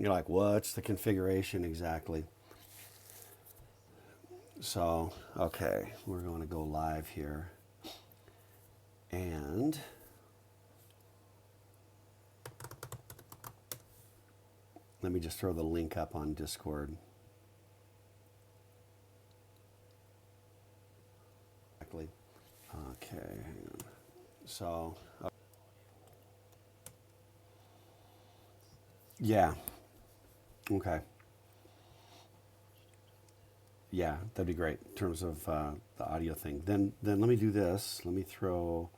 You're like, what's the configuration exactly? So, okay, we're going to go live here. And let me just throw the link up on Discord. Okay, hang on. So, yeah, okay. Yeah, that'd be great in terms of the audio thing. Then let me do this. Let me throw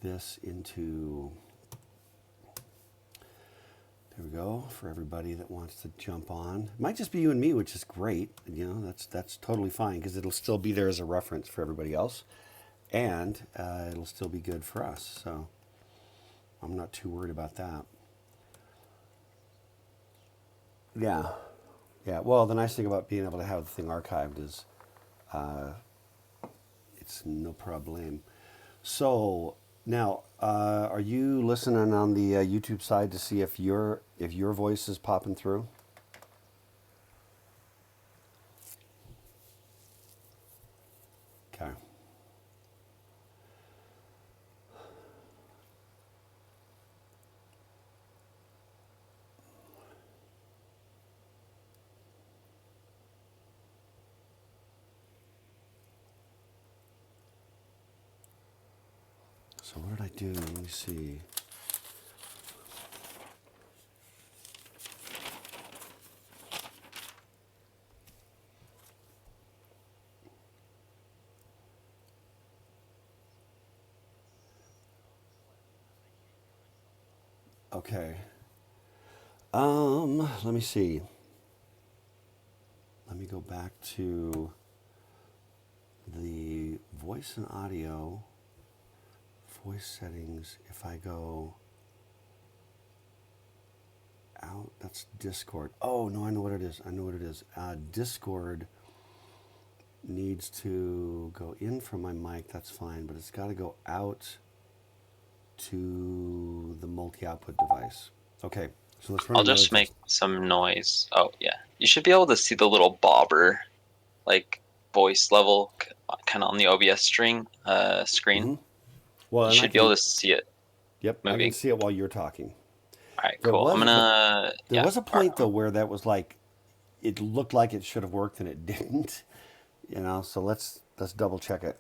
this into. There we go for everybody that wants to jump on. It might just be you and me, which is great. You know, that's totally fine because it'll still be there as a reference for everybody else, and it'll still be good for us. So I'm not too worried about that. Yeah, yeah. Well, the nice thing about being able to have the thing archived is it's no problem. So now, are you listening on the YouTube side to see if your voice is popping through? Okay. So what did I do? Let me see. Okay. Let me see. Let me go back to the voice and audio, voice settings. If I go out, that's Discord. Oh, no, I know what it is. I know what it is. Discord needs to go in from my mic. That's fine, but it's got to go out to the multi-output device. Okay, so let's run I'll another just make test. some noise. Oh, yeah. You should be able to see the little bobber, like voice level, kind of on the OBS screen. Well, You and I should be able can, to see it yep, I can moving. see it while you're talking. All right, There cool. I'm was, but gonna, there yeah. was a All right. point though where that was like, it looked like it should have worked and it didn't. You know, so let's double check it.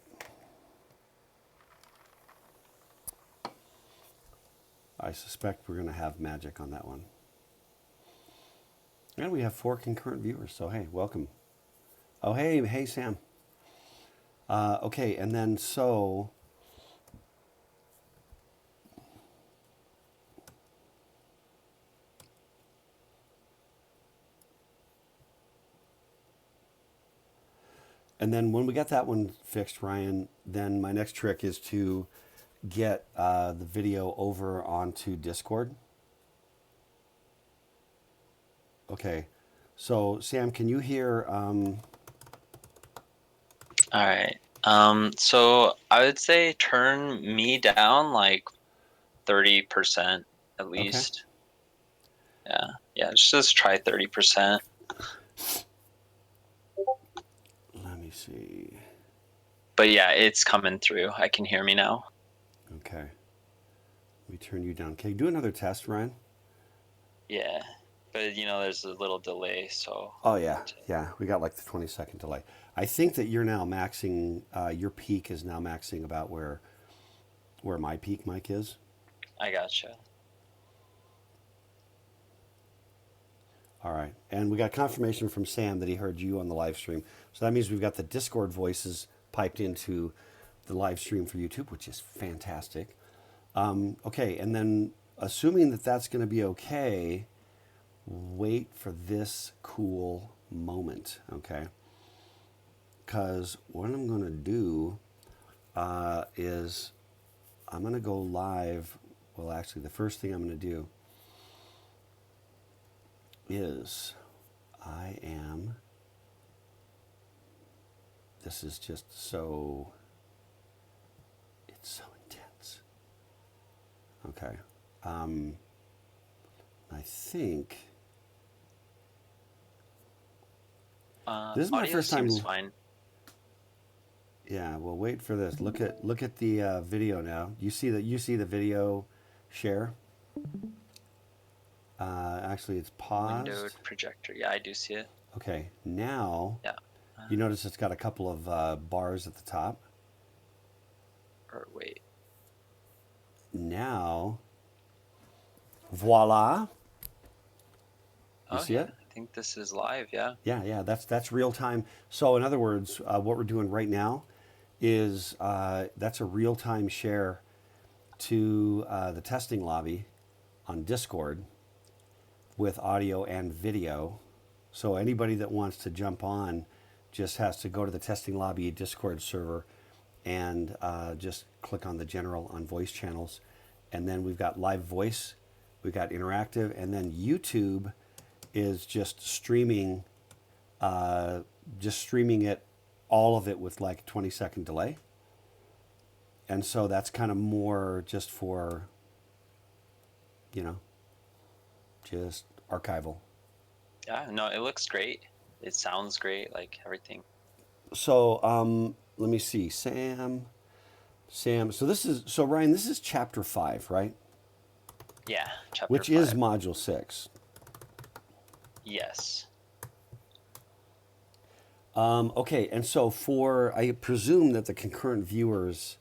I suspect we're going to have magic on that one. And we have 4 concurrent viewers, so hey, welcome. Oh, hey, Sam. Okay, and then so. And then when we got that one fixed, Ryan, then my next trick is to get the video over onto Discord. Okay, so Sam, can you hear? All right. So I would say turn me down like 30% at Okay, least. Yeah. Yeah, just try 30%. let me see. But yeah, it's coming through. I can hear me now. Okay, let me turn you down. Can you do another test, Ryan? Yeah. But there's a little delay, so Oh yeah, yeah. We got like the 20-second delay. I think that you're now maxing. Your peak is now maxing about where my peak mic is. I gotcha. All right, and we got confirmation from Sam that he heard you on the live stream. So that means we've got the Discord voices piped into the live stream for YouTube, which is fantastic. Okay, and then assuming that that's going to be okay, wait for this cool moment. Okay, because what I'm going to do is I'm going to go live. Well, actually, the first thing I'm going to do is I am. This is just so. It's so intense. Okay. I think. This is my Audio first time. seems fine. Yeah, well, wait for this. Look at the video now. You see the video share. Actually, it's Windowed paused. projector. Yeah, I do see it. Okay, now Yeah. you notice it's got a couple of bars at the top. Or wait. Now, voila. You Oh see yeah, it? I think this is live. Yeah. Yeah, that's real time. So in other words, what we're doing right now is that's a real time share to the testing lobby on Discord with audio and video. So anybody that wants to jump on just has to go to the testing lobby Discord server and just click on the general on voice channels. And then we've got live voice, we've got interactive, and then YouTube is just streaming it, all of it with like a 20-second delay. And so that's kind of more just for, just archival. Yeah. No, it looks great. It sounds great. Like everything. So let me see, Sam. So Ryan, this is chapter 5, right? Yeah. Chapter Which 5. is module 6. Yes. Okay, and so I presume that the concurrent viewers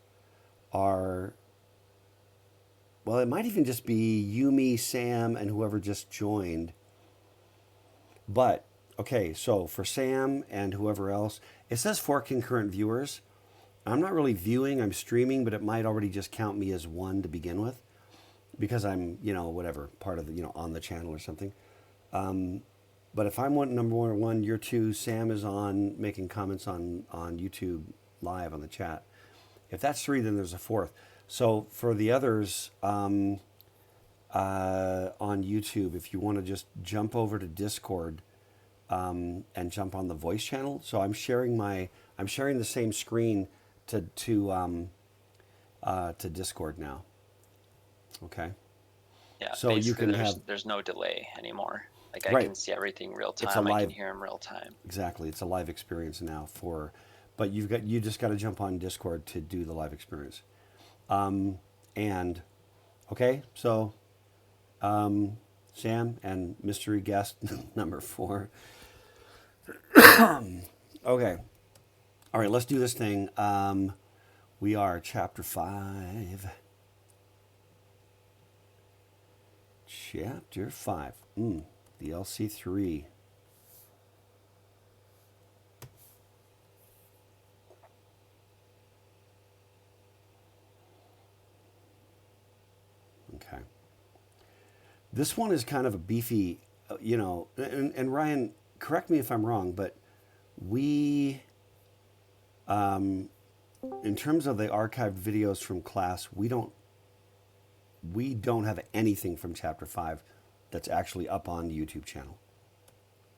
are, well, it might even just be Yumi, Sam, and whoever just joined. But, okay, so for Sam and whoever else, it says 4 concurrent viewers. I'm not really viewing, I'm streaming, but it might already just count me as 1 to begin with because I'm, whatever, part of the, on the channel or something. But if I'm number 1, you're 2, Sam is on making comments on YouTube live on the chat. If that's 3, then there's a 4th. So for the others on YouTube, if you want to just jump over to Discord and jump on the voice channel. So I'm sharing the same screen to Discord now. Okay. Yeah. So you can there's no delay anymore. Like I Right. can see everything real It's a time. I live- can hear them real time. Exactly, it's a live experience now but you just got to jump on Discord to do the live experience. And okay, so Sam and mystery guest number 4. Okay, all right, let's do this thing. We are chapter 5. Chapter 5. The LC3. Okay. This one is kind of a beefy, and Ryan, correct me if I'm wrong, but we, in terms of the archived videos from class, we don't have anything from chapter 5 that's actually up on the YouTube channel.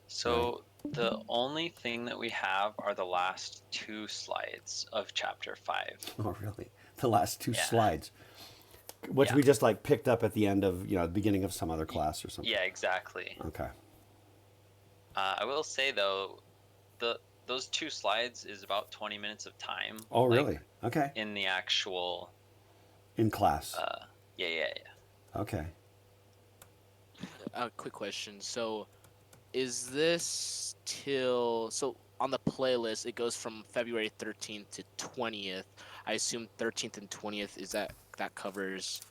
So the only thing that we have are the last 2 slides of chapter 5. Oh, really? The last 2 Yeah. slides, which Yeah. we just like picked up at the end of, the beginning of some other class or something. Yeah, exactly. Okay. I will say though, those 2 slides is about 20 minutes of time. Oh, like, really? Okay. In the actual. In class. Yeah. Okay. Quick question. So, is this so on the playlist it goes from February 13th to 20th. I assume 13th and 20th that covers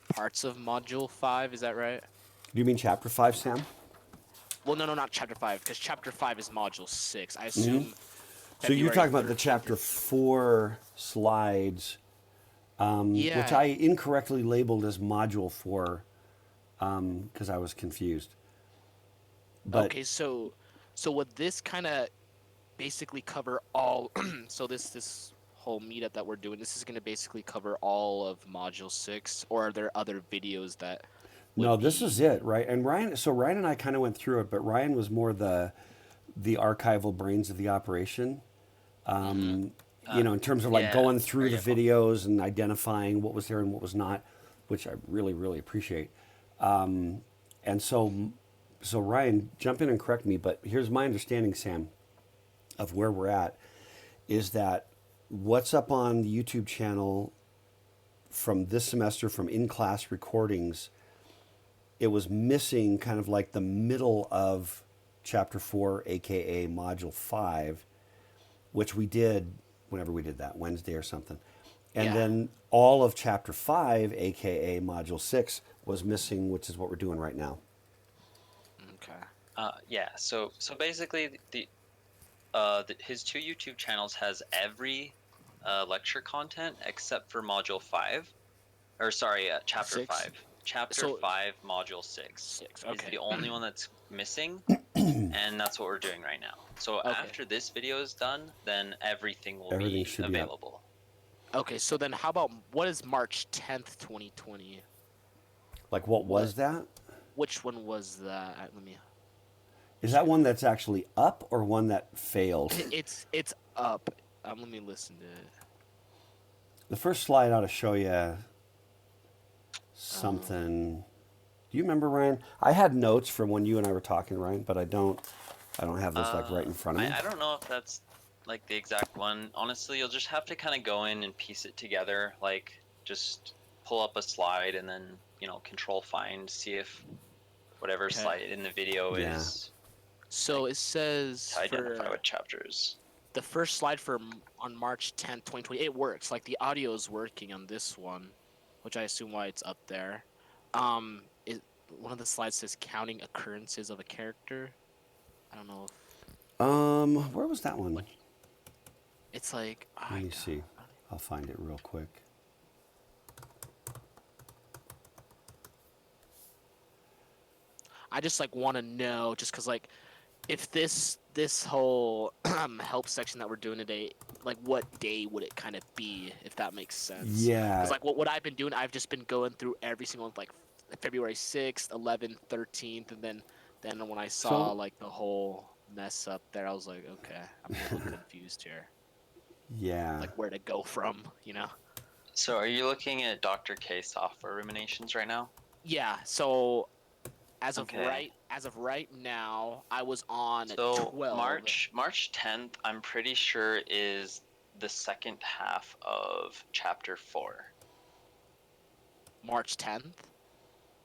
parts of module 5, is that right? Do you mean chapter 5, Sam? Well, no, not chapter 5, because chapter 5 is module 6. I assume. So you're February talking about the 13th chapter 4 slides, Yeah. which I incorrectly labeled as module 4 because I was confused. But Okay, so would this kind of basically cover all? So this whole meetup that we're doing, this is going to basically cover all of module 6, or are there other videos that? no, this is it, right? And Ryan and I kind of went through it, but Ryan was more the archival brains of the operation. In terms of like Yeah, going through the very videos and identifying what was there and what was not, which I really, really appreciate. And so Ryan, jump in and correct me, but here's my understanding, Sam. of where we're at is that what's up on the YouTube channel from this semester from in-class recordings, it was missing kind of like the middle of chapter 4, aka module 5, which we did whenever we did that, Wednesday or something. And Yeah. then all of chapter 5, aka module 6, was missing, which is what we're doing right now. Okay. Yeah. So basically, his two YouTube channels has every lecture content except for module 5, or sorry, chapter 6? 5. Chapter So 5, module 6 6. is Okay. the only one that's missing, and that's what we're doing right now. So Okay. after this video is done, then everything will Everything be should be up. available. Okay. So then, how about what is March 10th, 2020? Like, what was that? Which one was that? Let me. Is that one that's actually up or one that failed? It's up. Let me listen to it. The first slide ought to show you something. Do you remember, Ryan? I had notes from when you and I were talking, Ryan, but I don't have this like right in front of me. I don't know if that's like the exact one. Honestly, you'll just have to kind of go in and piece it together. Like, just pull up a slide and then, control find, see if whatever Okay. slide in the video Yeah. is So it says to identify for what chapters. the first slide on March 10th, 2020, it works. Like the audio is working on this one, which I assume why it's up there. One of the slides says counting occurrences of a character. I don't know if Where was that one? it's like. Let me see. I'll find it real quick. I just like want to know, just because like, if this whole help section that we're doing today, like what day would it kind of be, if that makes sense? Yeah. Because like what I've been doing, I've just been going through every single one, like February 6th, 11th, 13th, and then when I saw like the whole mess up there, I was like, okay, I'm a little confused here. Yeah. Like where to go from, So are you looking at Dr. K software ruminations right now? Yeah. So as of Okay. right now, I was on So 12. March 10th, I'm pretty sure is the second half of chapter 4. March 10th.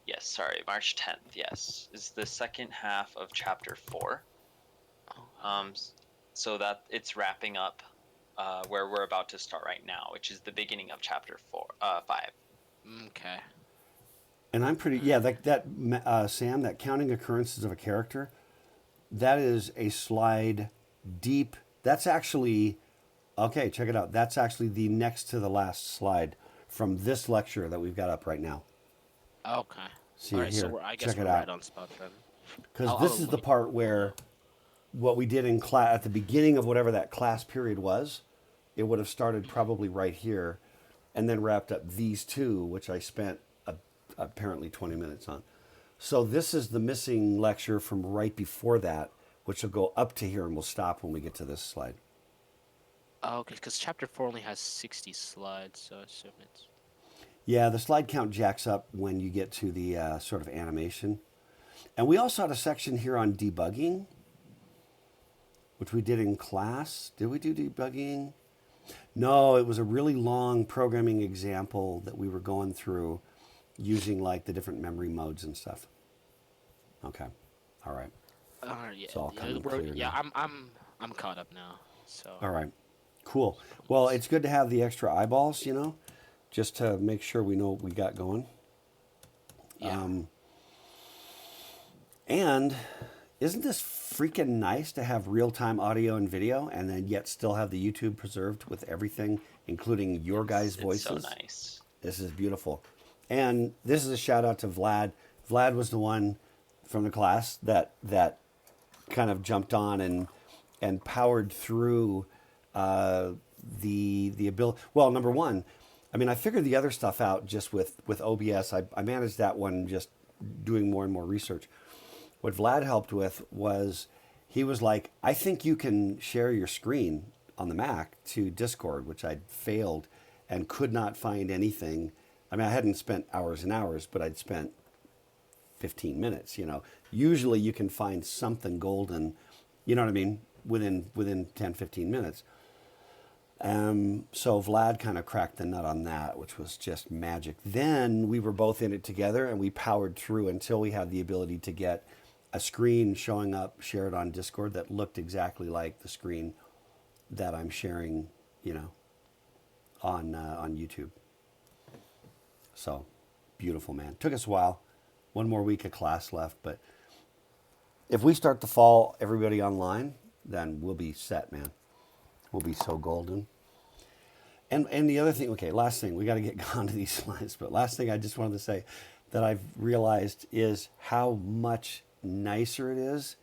Yes, sorry, March 10th, yes, is the second half of chapter 4. So that it's wrapping up where we're about to start right now, which is the beginning of chapter 5. Okay. And I'm pretty, Sam, that counting occurrences of a character, that is a slide deep. That's actually, okay, check it out. That's actually the next to the last slide from this lecture that we've got up right now. See Okay. All it right, here. so I guess Check we're it out. right on spot then. Because this is the part where what we did in class at the beginning of whatever that class period was, it would have started probably right here and then wrapped up these two, which I spent apparently 20 minutes on. So this is the missing lecture from right before that, which will go up to here and we'll stop when we get to this slide. Oh, okay, because chapter 4 only has 60 slides, so I assume it's... Yeah, the slide count jacks up when you get to the sort of animation. And we also had a section here on debugging, which we did in class. Did we do debugging? No, it was a really long programming example that we were going through using like the different memory modes and stuff. Okay. All right. Yeah, It's all coming clear yeah, now. I'm caught up now. So. All right. Cool. Well, it's good to have the extra eyeballs, just to make sure we know what we got going. Yeah. And isn't this freaking nice to have real-time audio and video and then yet still have the YouTube preserved with everything, including your guys' voices? It's so nice. This is beautiful. And this is a shout out to Vlad. Vlad was the one from the class that kind of jumped on and powered through the ability. Well, number one, I mean, I figured the other stuff out just with OBS. I managed that one just doing more and more research. What Vlad helped with was he was like, I think you can share your screen on the Mac to Discord, which I'd failed and could not find anything. I mean, I hadn't spent hours and hours, but I'd spent 15 minutes, Usually you can find something golden, you know what I mean, within 10, 15 minutes. So Vlad kind of cracked the nut on that, which was just magic. Then we were both in it together, and we powered through until we had the ability to get a screen showing up shared on Discord that looked exactly like the screen that I'm sharing, on YouTube. So beautiful, man. Took us a while. One more week of class left, but if we start the fall, everybody online, then we'll be set, man. We'll be so golden. And the other thing, okay, last thing, we got to get on to these slides, but last thing I just wanted to say that I've realized is how much nicer it is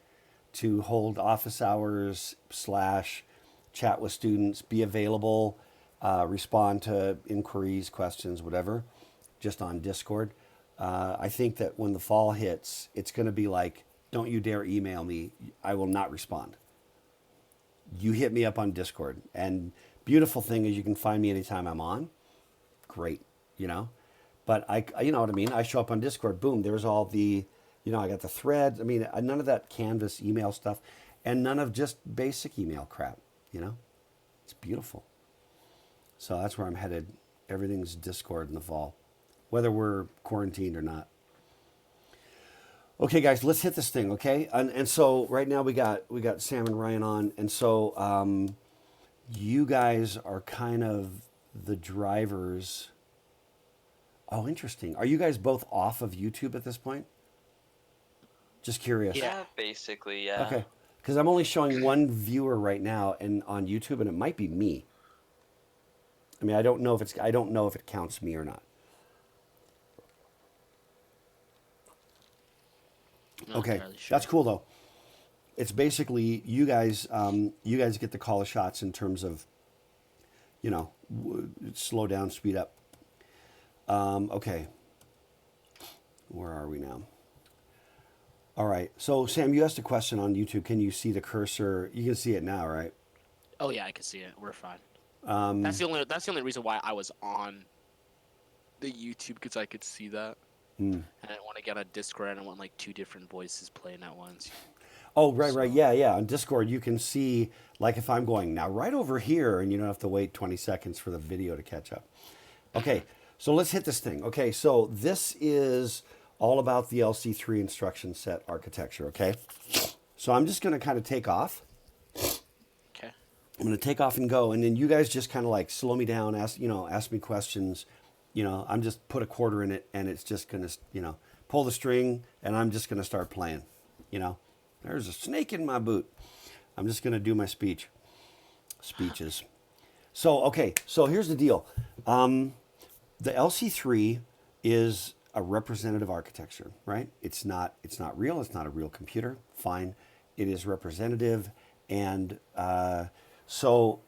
to hold office hours / chat with students, be available, respond to inquiries, questions, whatever, just on Discord. I think that when the fall hits, it's going to be like, don't you dare email me. I will not respond. You hit me up on Discord. And beautiful thing is you can find me anytime I'm on. Great, But you know what I mean? I show up on Discord, boom, there's all the, I got the threads. I mean, none of that Canvas email stuff and none of just basic email crap, It's beautiful. So that's where I'm headed. Everything's Discord in the fall, whether we're quarantined or not. Okay, guys, let's hit this thing, okay? And so right now we got Sam and Ryan on, and so you guys are kind of the drivers. Oh, interesting. Are you guys both off of YouTube at this point? Just curious. Yeah, basically, yeah. Okay, because I'm only showing one viewer right now, and on YouTube, and it might be me. I mean, I don't know if it counts me or not. Not Okay, entirely sure. that's cool though. It's basically you guys get to call the shots in terms of, slow down, speed up. Okay, where are we now? All right, so Sam, you asked a question on YouTube. Can you see the cursor? You can see it now, right? Oh yeah, I can see it. We're fine. That's the only reason why I was on the YouTube, because I could see that. And I didn't want to get on Discord. I don't want like two different voices playing at once. Oh, right. Yeah. On Discord, you can see, like, if I'm going now right over here, and you don't have to wait 20 seconds for the video to catch up. Okay, so let's hit this thing. Okay, so this is all about the LC3 instruction set architecture, okay? So I'm just going to kind of take off. Okay. I'm going to take off and go, and then you guys just kind of like slow me down, ask me questions. I'm just put a quarter in it, and it's just going to, pull the string, and I'm just going to start playing. There's a snake in my boot. I'm just going to do my speeches. So, okay, so here's the deal. The LC3 is a representative architecture, right? It's not real. It's not a real computer. Fine. It is representative. And so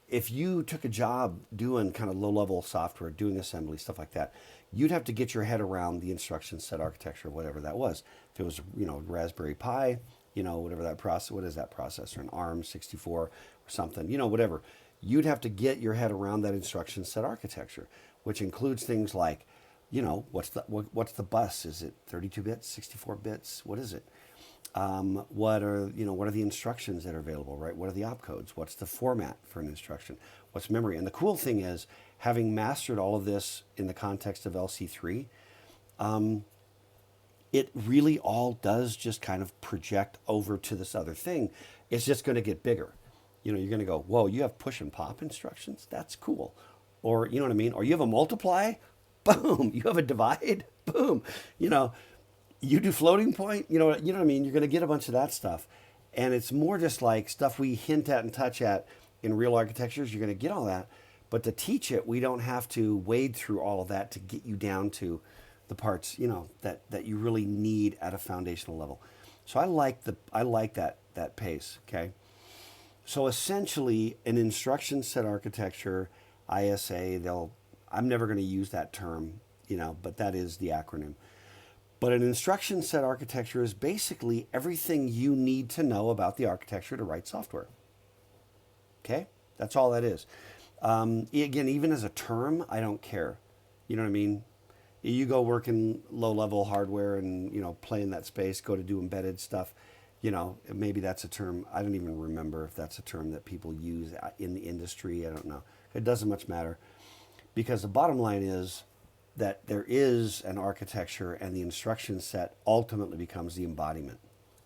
if you took a job doing kind of low-level software, doing assembly, stuff like that, you'd have to get your head around the instruction set architecture, whatever that was. If it was, Raspberry Pi, whatever that process, what is that processor, an ARM 64 or something, whatever. You'd have to get your head around that instruction set architecture, which includes things like, what's the bus? Is it 32 bits, 64 bits? What is it? What are the instructions that are available, right? What are the opcodes? What's the format for an instruction? What's memory? And the cool thing is, having mastered all of this in the context of LC3, it really all does just kind of project over to this other thing. It's just going to get bigger. You're going to go, whoa, you have push and pop instructions? That's cool. Or, you know what I mean? Or you have a multiply? Boom. You have a divide? Boom. You do floating point, you know what I mean? You're going to get a bunch of that stuff. And it's more just like stuff we hint at and touch at in real architectures. You're going to get all that. But to teach it, we don't have to wade through all of that to get you down to the parts, that you really need at a foundational level. So I like that pace, okay? So essentially, an instruction set architecture, ISA, I'm never going to use that term, but that is the acronym. But an instruction set architecture is basically everything you need to know about the architecture to write software. Okay? That's all that is. Again, even as a term, I don't care. You know what I mean? You go work in low-level hardware and, play in that space, go to do embedded stuff. maybe that's a term. I don't even remember if that's a term that people use in the industry. I don't know. It doesn't much matter, because the bottom line is that there is an architecture, and the instruction set ultimately becomes the embodiment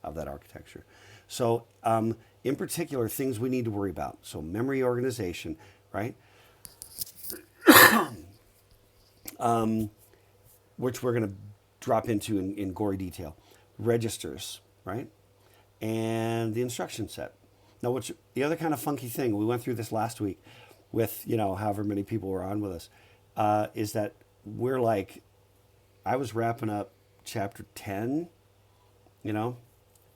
of that architecture. So, in particular, things we need to worry about. So, memory organization, right? Which we're going to drop into in gory detail. Registers, right? And the instruction set. Now, what's the other kind of funky thing, we went through this last week with, however many people were on with us, is that we're like, I was wrapping up chapter 10,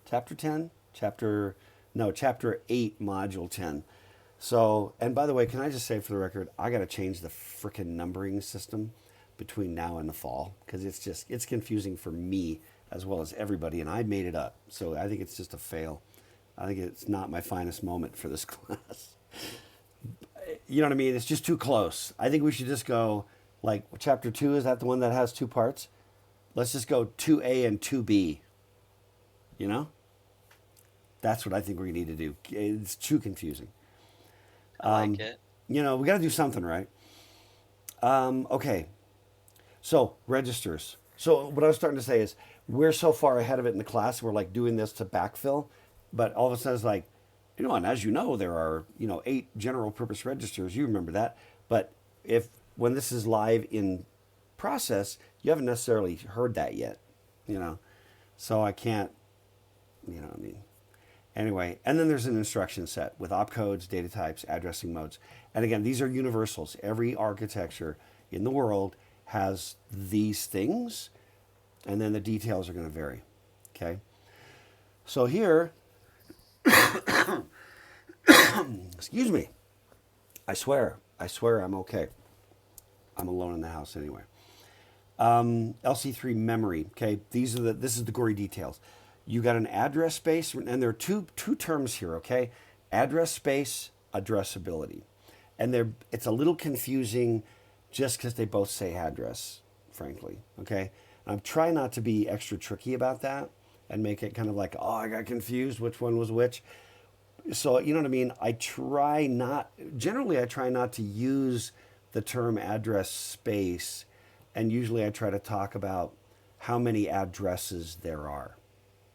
chapter 10, chapter 8, module 10. So, and by the way, can I just say for the record, I got to change the frickin' numbering system between now and the fall, because it's confusing for me as well as everybody, and I made it up. So I think it's just a fail. I think it's not my finest moment for this class. You know what I mean? It's just too close. I think we should just go, like, chapter 2, is that the one that has 2 parts? Let's just go 2A and 2B. That's what I think we need to do. It's too confusing. I like it. We got to do something, right? Okay. So, registers. So, what I was starting to say is, we're so far ahead of it in the class, we're like doing this to backfill, but all of a sudden it's like, and as you know, there are, 8 general purpose registers. You remember that. But when this is live in process, you haven't necessarily heard that yet, So I can't, Anyway, and then there's an instruction set with opcodes, data types, addressing modes. And again, these are universals. Every architecture in the world has these things, and then the details are going to vary. Okay? So here, excuse me, I swear I'm okay. I'm alone in the house anyway. LC3 memory. Okay, this is the gory details. You got an address space, and there are two terms here. Okay, address space, addressability, and it's a little confusing, just because they both say address. Frankly, okay. I'm trying not to be extra tricky about that and make it kind of like, I got confused which one was which. So you know what I mean. I try not to use the term address space, and usually I try to talk about how many addresses there are.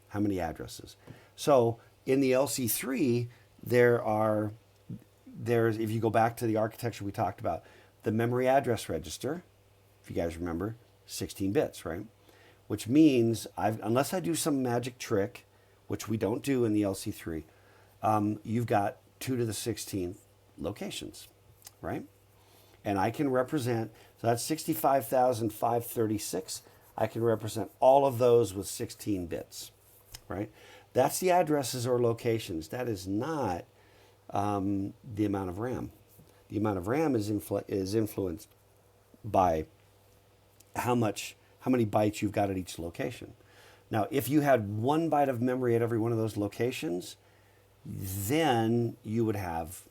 How many addresses? So in the LC3, there's, if you go back to the architecture we talked about, the memory address register, if you guys remember, 16 bits, right? Which means, unless I do some magic trick, which we don't do in the LC3, you've got 2 to the 16th locations, right? And I can represent, so that's 65,536. I can represent all of those with 16 bits, right? That's the addresses or locations. That is not the amount of RAM. The amount of RAM is influenced by how many bytes you've got at each location. Now, if you had 1 byte of memory at every one of those locations, then you would have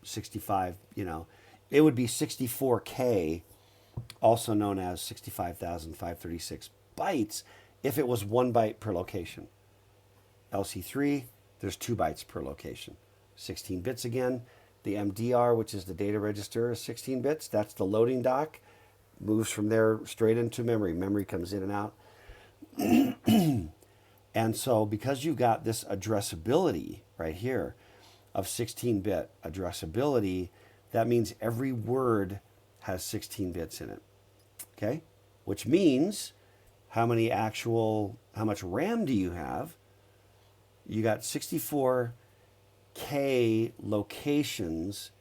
65, it would be 64K, also known as 65,536 bytes, if it was 1 byte per location. LC3, there's 2 bytes per location. 16 bits again. The MDR, which is the data register, is 16 bits. That's the loading dock. Moves from there straight into memory. Memory comes in and out. And so because you've got this addressability right here of 16-bit addressability, that means every word has 16 bits in it. Okay? Which means how much RAM do you have? You got 64K locations,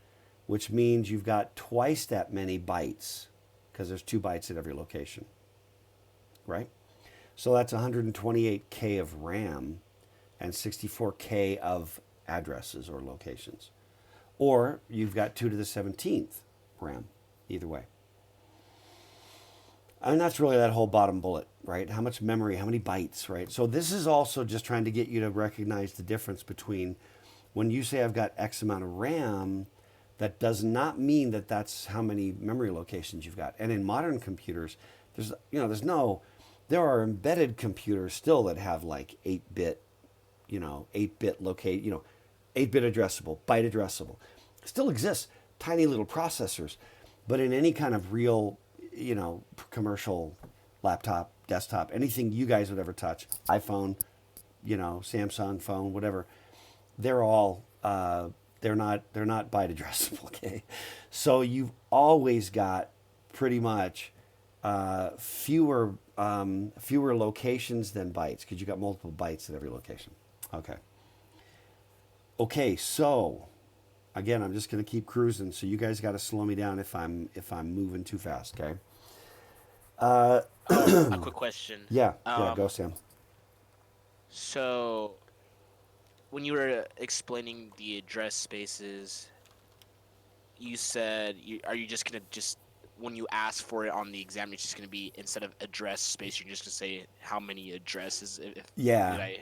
which means you've got twice that many bytes, because there's 2 bytes at every location, right? So that's 128K of RAM and 64K of addresses or locations. Or you've got 2 to the 17th RAM, either way. And that's really that whole bottom bullet, right? How much memory, how many bytes, right? So this is also just trying to get you to recognize the difference between when you say I've got X amount of RAM, that does not mean that that's how many memory locations you've got. And in modern computers, there are embedded computers still that have like 8-bit 8-bit locate, 8-bit addressable, byte addressable. Still exists, tiny little processors, but in any kind of real, commercial laptop, desktop, anything you guys would ever touch, iPhone, Samsung phone, whatever, they're all they're not byte addressable. Okay, so you've always got pretty much fewer locations than bytes because you got multiple bytes at every location. Okay, so again, I'm just going to keep cruising. So you guys got to slow me down if I'm moving too fast. Okay. A quick question. Yeah. Go, Sam. So, when you were explaining the address spaces, you said, are you just gonna when you ask for it on the exam, it's just gonna be instead of address space, you're just gonna say how many addresses? Yeah.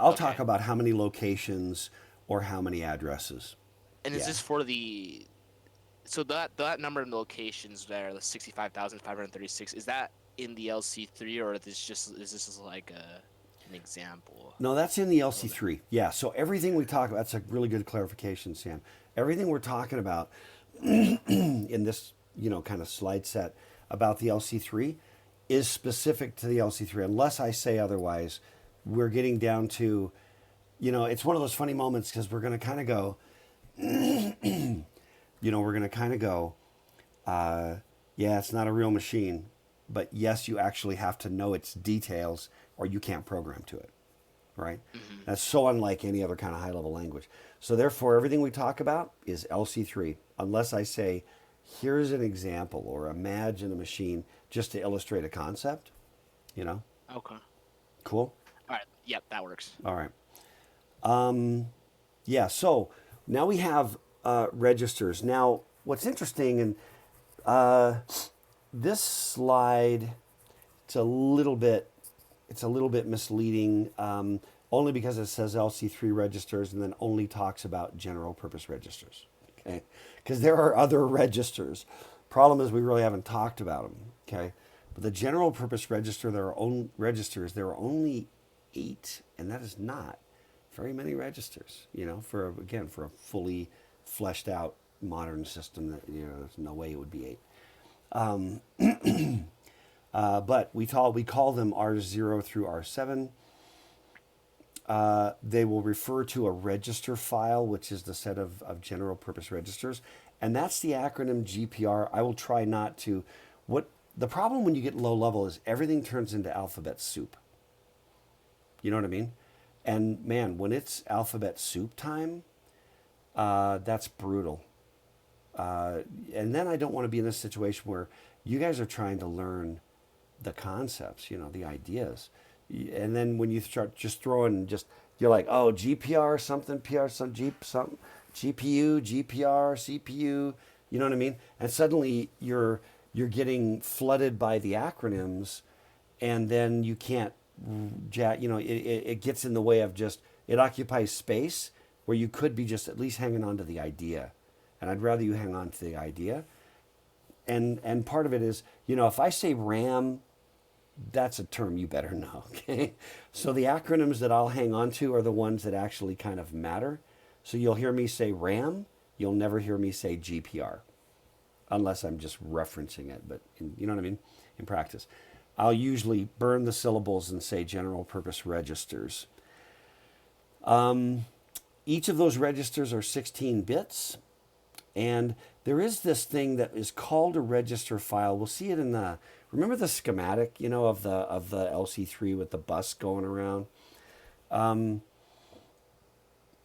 I'll talk about how many locations or how many addresses. And is this for the? So that number of locations there, the 65,536, is that in the LC3 or is this like an example? No, that's in the LC3. Yeah. So everything we talk about, that's a really good clarification, Sam. Everything we're talking about in this, kind of slide set about the LC3 is specific to the LC3. Unless I say otherwise, we're getting down to, it's one of those funny moments because we're going to kind of go, yeah, it's not a real machine, but yes, you actually have to know its details or you can't program to it, right? Mm-hmm. That's so unlike any other kind of high-level language. So therefore, everything we talk about is LC3, unless I say, here's an example or imagine a machine just to illustrate a concept, Okay. Cool? All right. Yep, that works. All right. So now we have registers. Now, what's interesting, and this slide, it's a little bit misleading, only because it says LC3 registers and then only talks about general purpose registers. Okay, because there are other registers. Problem is we really haven't talked about them. Okay, but the general purpose register, there are only 8, and that is not very many registers. For a fully fleshed out modern system, that there's no way it would be 8. But we call them R0 through R7. They will refer to a register file, which is the set of general purpose registers. And that's the acronym GPR. I will try not to. The problem when you get low level is everything turns into alphabet soup. You know what I mean? And man, when it's alphabet soup time, that's brutal. And then I don't want to be in this situation where you guys are trying to learn the concepts, the ideas. And then when you start just throwing you're like, oh, GPR, something, PR, something, GPU, GPR, CPU, you know what I mean? And suddenly you're getting flooded by the acronyms, and then you can't, it gets in the way of it occupies space where you could be just at least hanging on to the idea. And I'd rather you hang on to the idea. And part of it is, if I say RAM, that's a term you better know, okay? So the acronyms that I'll hang on to are the ones that actually kind of matter. So you'll hear me say RAM, you'll never hear me say GPR, unless I'm just referencing it, but you know what I mean? In practice. I'll usually burn the syllables and say general purpose registers. Each of those registers are 16 bits. And there is this thing that is called a register file. We'll see it in remember the schematic, of the LC3 with the bus going around?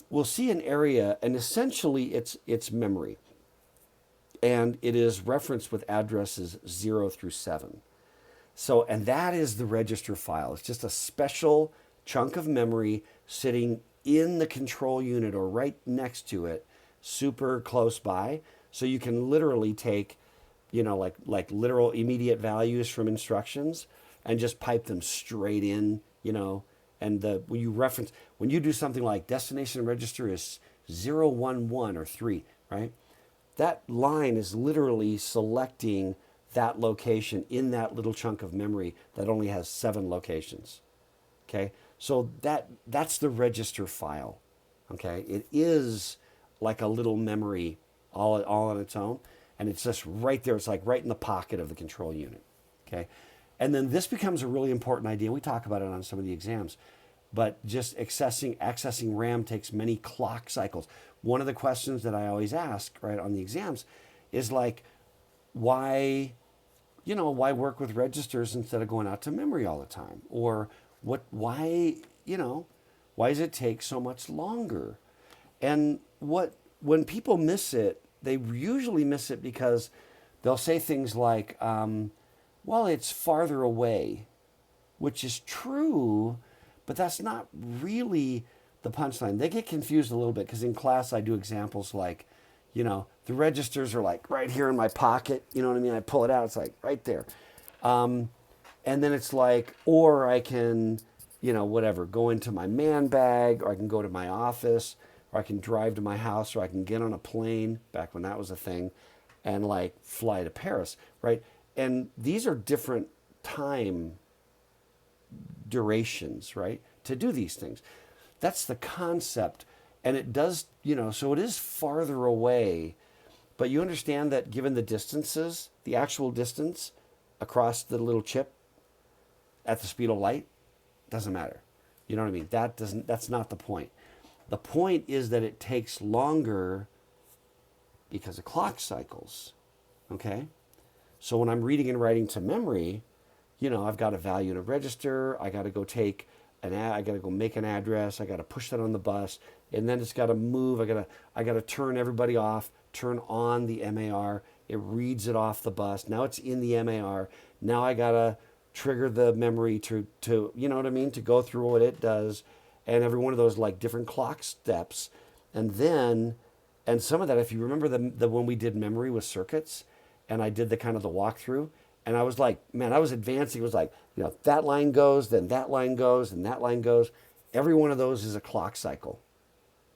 We'll see an area, and essentially it's memory. And it is referenced with addresses 0 through 7. So, and that is the register file. It's just a special chunk of memory sitting in the control unit or right next to it, super close by. So you can literally take, like literal immediate values from instructions and just pipe them straight in, and when you do something like destination register is 0, 1, 1 or 3, right? That line is literally selecting that location in that little chunk of memory that only has 7 locations. Okay, So that's the register file. Okay, it is like a little memory all on its own, and it's just right there. It's like right in the pocket of the control unit. Okay, and then this becomes a really important idea. We talk about it on some of the exams, but just accessing RAM takes many clock cycles. One of the questions that I always ask right on the exams is like, why why work with registers instead of going out to memory all the time? Or why, why does it take so much longer? And when people miss it, they usually miss it because they'll say things like, well, it's farther away, which is true, but that's not really the punchline. They get confused a little bit because in class I do examples like, the registers are like right here in my pocket. You know what I mean? I pull it out, it's like right there. And then it's like, or I can, whatever, go into my man bag, or I can go to my office, or I can drive to my house, or I can get on a plane, back when that was a thing, and like fly to Paris, right? And these are different time durations, right? To do these things. That's the concept. And it does, so it is farther away, but you understand that given the distances, the actual distance across the little chip at the speed of light, doesn't matter. You know what I mean? That's not the point. The point is that it takes longer because of clock cycles. Okay? So when I'm reading and writing to memory, I've got a value in a register, I got to go take I got to go make an address, I got to push that on the bus, and then it's got to move. I got to turn everybody off, turn on the MAR. It reads it off the bus. Now it's in the MAR. Now I got to trigger the memory to you know what I mean, to go through what it does, and every one of those like different clock steps, and some of that, if you remember the when we did memory with circuits, and I did the kind of the walkthrough. And I was like, man, I was advancing. It was like, that line goes, then that line goes, and that line goes. Every one of those is a clock cycle.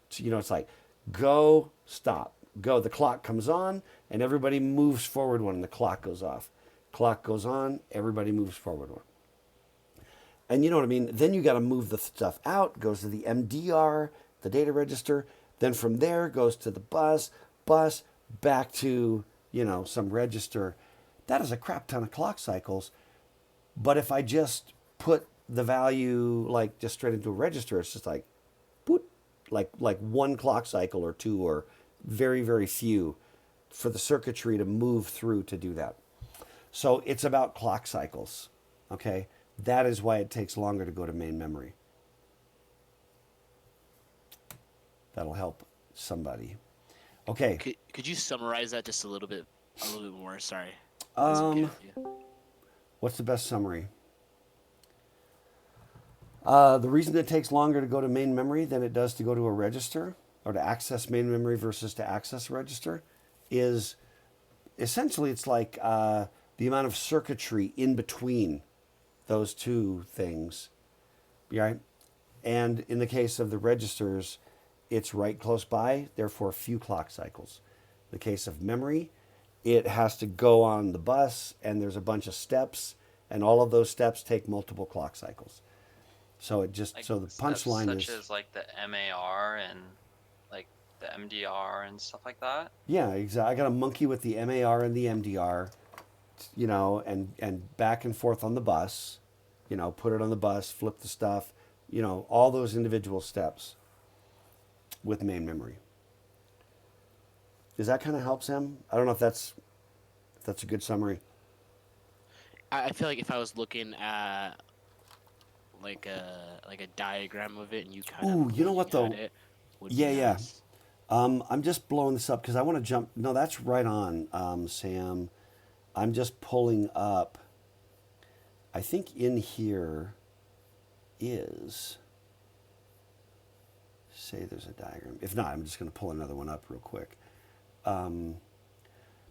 So, it's like, go, stop, go. The clock comes on, and everybody moves forward when the clock goes off. Clock goes on, everybody moves forward one. And you know what I mean? Then you got to move the stuff out, goes to the MDR, the data register. Then from there, goes to the bus, back to, some register. That is a crap ton of clock cycles. But if I just put the value like just straight into a register, it's just like, boot, like one clock cycle or two, or very, very few for the circuitry to move through to do that. So it's about clock cycles. Okay. That is why it takes longer to go to main memory. That'll help somebody. Okay. Could you summarize that just a little bit more? Sorry. What's the best summary? The reason it takes longer to go to main memory than it does to go to a register, or to access main memory versus to access a register, is essentially it's like the amount of circuitry in between those two things, right? And in the case of the registers, it's right close by, therefore few clock cycles. In the case of memory, it has to go on the bus, and there's a bunch of steps, and all of those steps take multiple clock cycles. So it just, so the punchline is, such as like the MAR and like the MDR and stuff like that. Yeah, exactly. I got a monkey with the MAR and the MDR, and back and forth on the bus, put it on the bus, flip the stuff, all those individual steps with main memory. Does that kind of help, Sam? I don't know if that's a good summary. I feel like if I was looking at like a diagram of it, and you kind of Ooh, you know what though? it, would be Yeah. nice. I'm just blowing this up because I want to jump. No, that's right on, Sam. I'm just pulling up. I think in here is, say there's a diagram. If not, I'm just going to pull another one up real quick.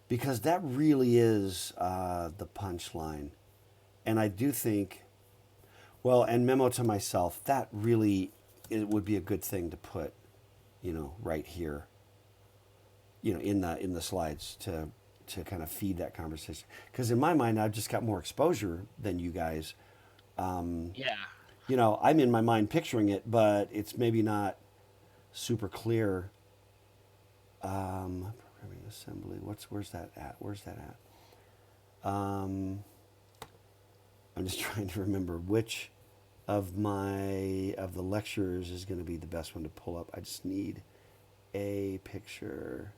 Because that really is the punchline. And I do think, well, and memo to myself, that really it would be a good thing to put, right here, in the slides to kind of feed that conversation. Because in my mind, I've just got more exposure than you guys. Yeah. I'm in my mind picturing it, but it's maybe not super clear. Programming assembly. Where's that at? I'm just trying to remember which of the lectures is going to be the best one to pull up. I just need a picture.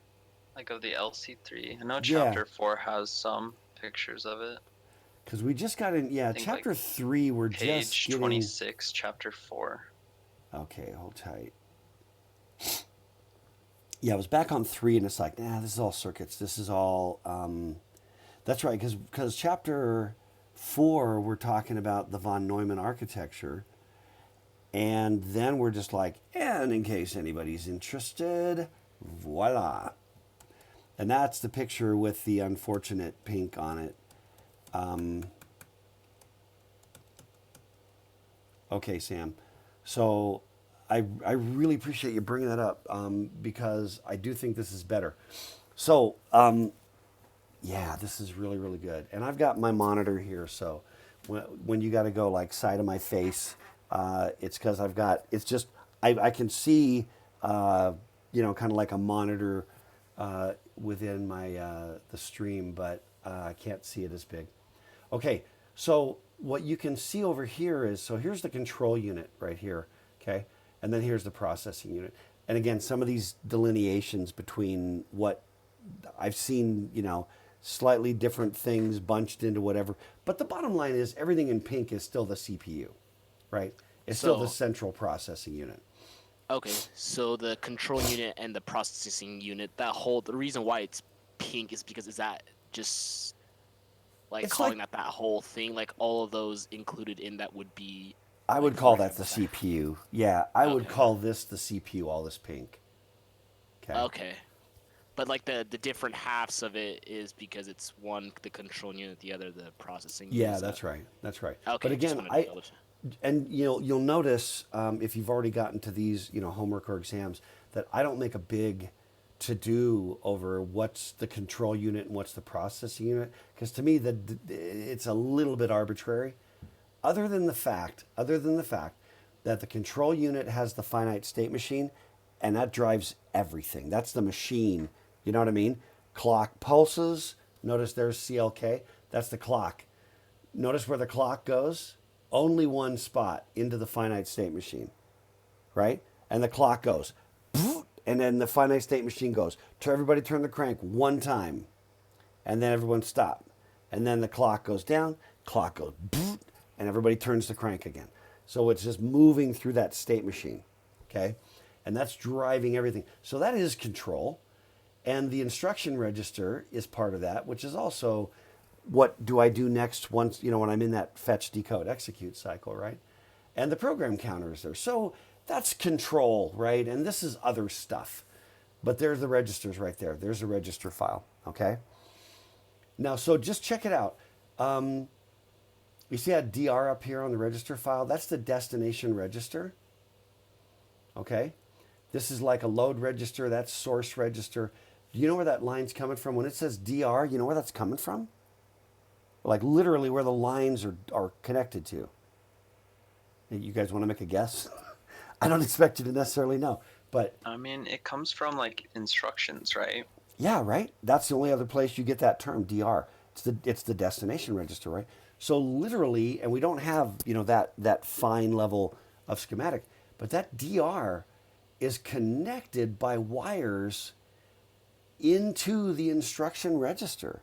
Like of the LC3. I know Yeah. chapter 4 has some pictures of it. Because we just got in, yeah, think, chapter 3, we're just Page getting... 26, chapter 4. Okay, hold tight. Yeah, I was back on 3, and it's like, this is all circuits. This is all... that's right, because chapter 4, we're talking about the von Neumann architecture. And then we're just like, and in case anybody's interested, voila. And that's the picture with the unfortunate pink on it. Okay, Sam. So I really appreciate you bringing that up because I do think this is better. So, yeah, this is really, really good. And I've got my monitor here, so when you got to go like side of my face, it's because I can see, kind of like a monitor within the stream, but I can't see it as big. Okay, so what you can see over here is, so here's the control unit right here, okay? And then here's the processing unit. And again, some of these delineations between what I've seen, slightly different things bunched into whatever. But the bottom line is everything in pink is still the CPU, right? It's still the central processing unit. Okay, so the control unit and the processing unit, the reason why it's pink is because is that just like It's calling like- that whole thing, like all of those included in that would be. I would call that the CPU. Yeah, I would Okay. call this the CPU, all this pink. Okay. But like the different halves of it is because it's one the control unit, the other the processing unit. Yeah, that's right. That's right. Okay. But again, you'll notice if you've already gotten to these, homework or exams, that I don't make a big to do over what's the control unit and what's the processing unit, because to me it's a little bit arbitrary. Other than the fact that the control unit has the finite state machine, and that drives everything. That's the machine. You know what I mean? Clock pulses. Notice there's CLK. That's the clock. Notice where the clock goes. Only one spot into the finite state machine, right? And the clock goes, and then the finite state machine goes. Everybody turn the crank one time, and then everyone stop. And then the clock goes down, clock goes, and everybody turns the crank again. So it's just moving through that state machine, okay? And that's driving everything. So that is control. And the instruction register is part of that, which is also what do I do next once, when I'm in that fetch, decode, execute cycle, right? And the program counter is there. So that's control, right? And this is other stuff. But there's the registers right there. There's a register file, okay? Now, so just check it out. You see that DR up here on the register file? That's the destination register, okay? This is like a load register. That's source register. Do you know where that line's coming from? When it says DR, you know where that's coming from? Like literally where the lines are connected to. You guys want to make a guess? I don't expect you to necessarily know, but... I mean, it comes from like instructions, right? Yeah, right? That's the only other place you get that term, DR. It's the destination register, right? So literally, and we don't have, that fine level of schematic, but that DR is connected by wires into the instruction register.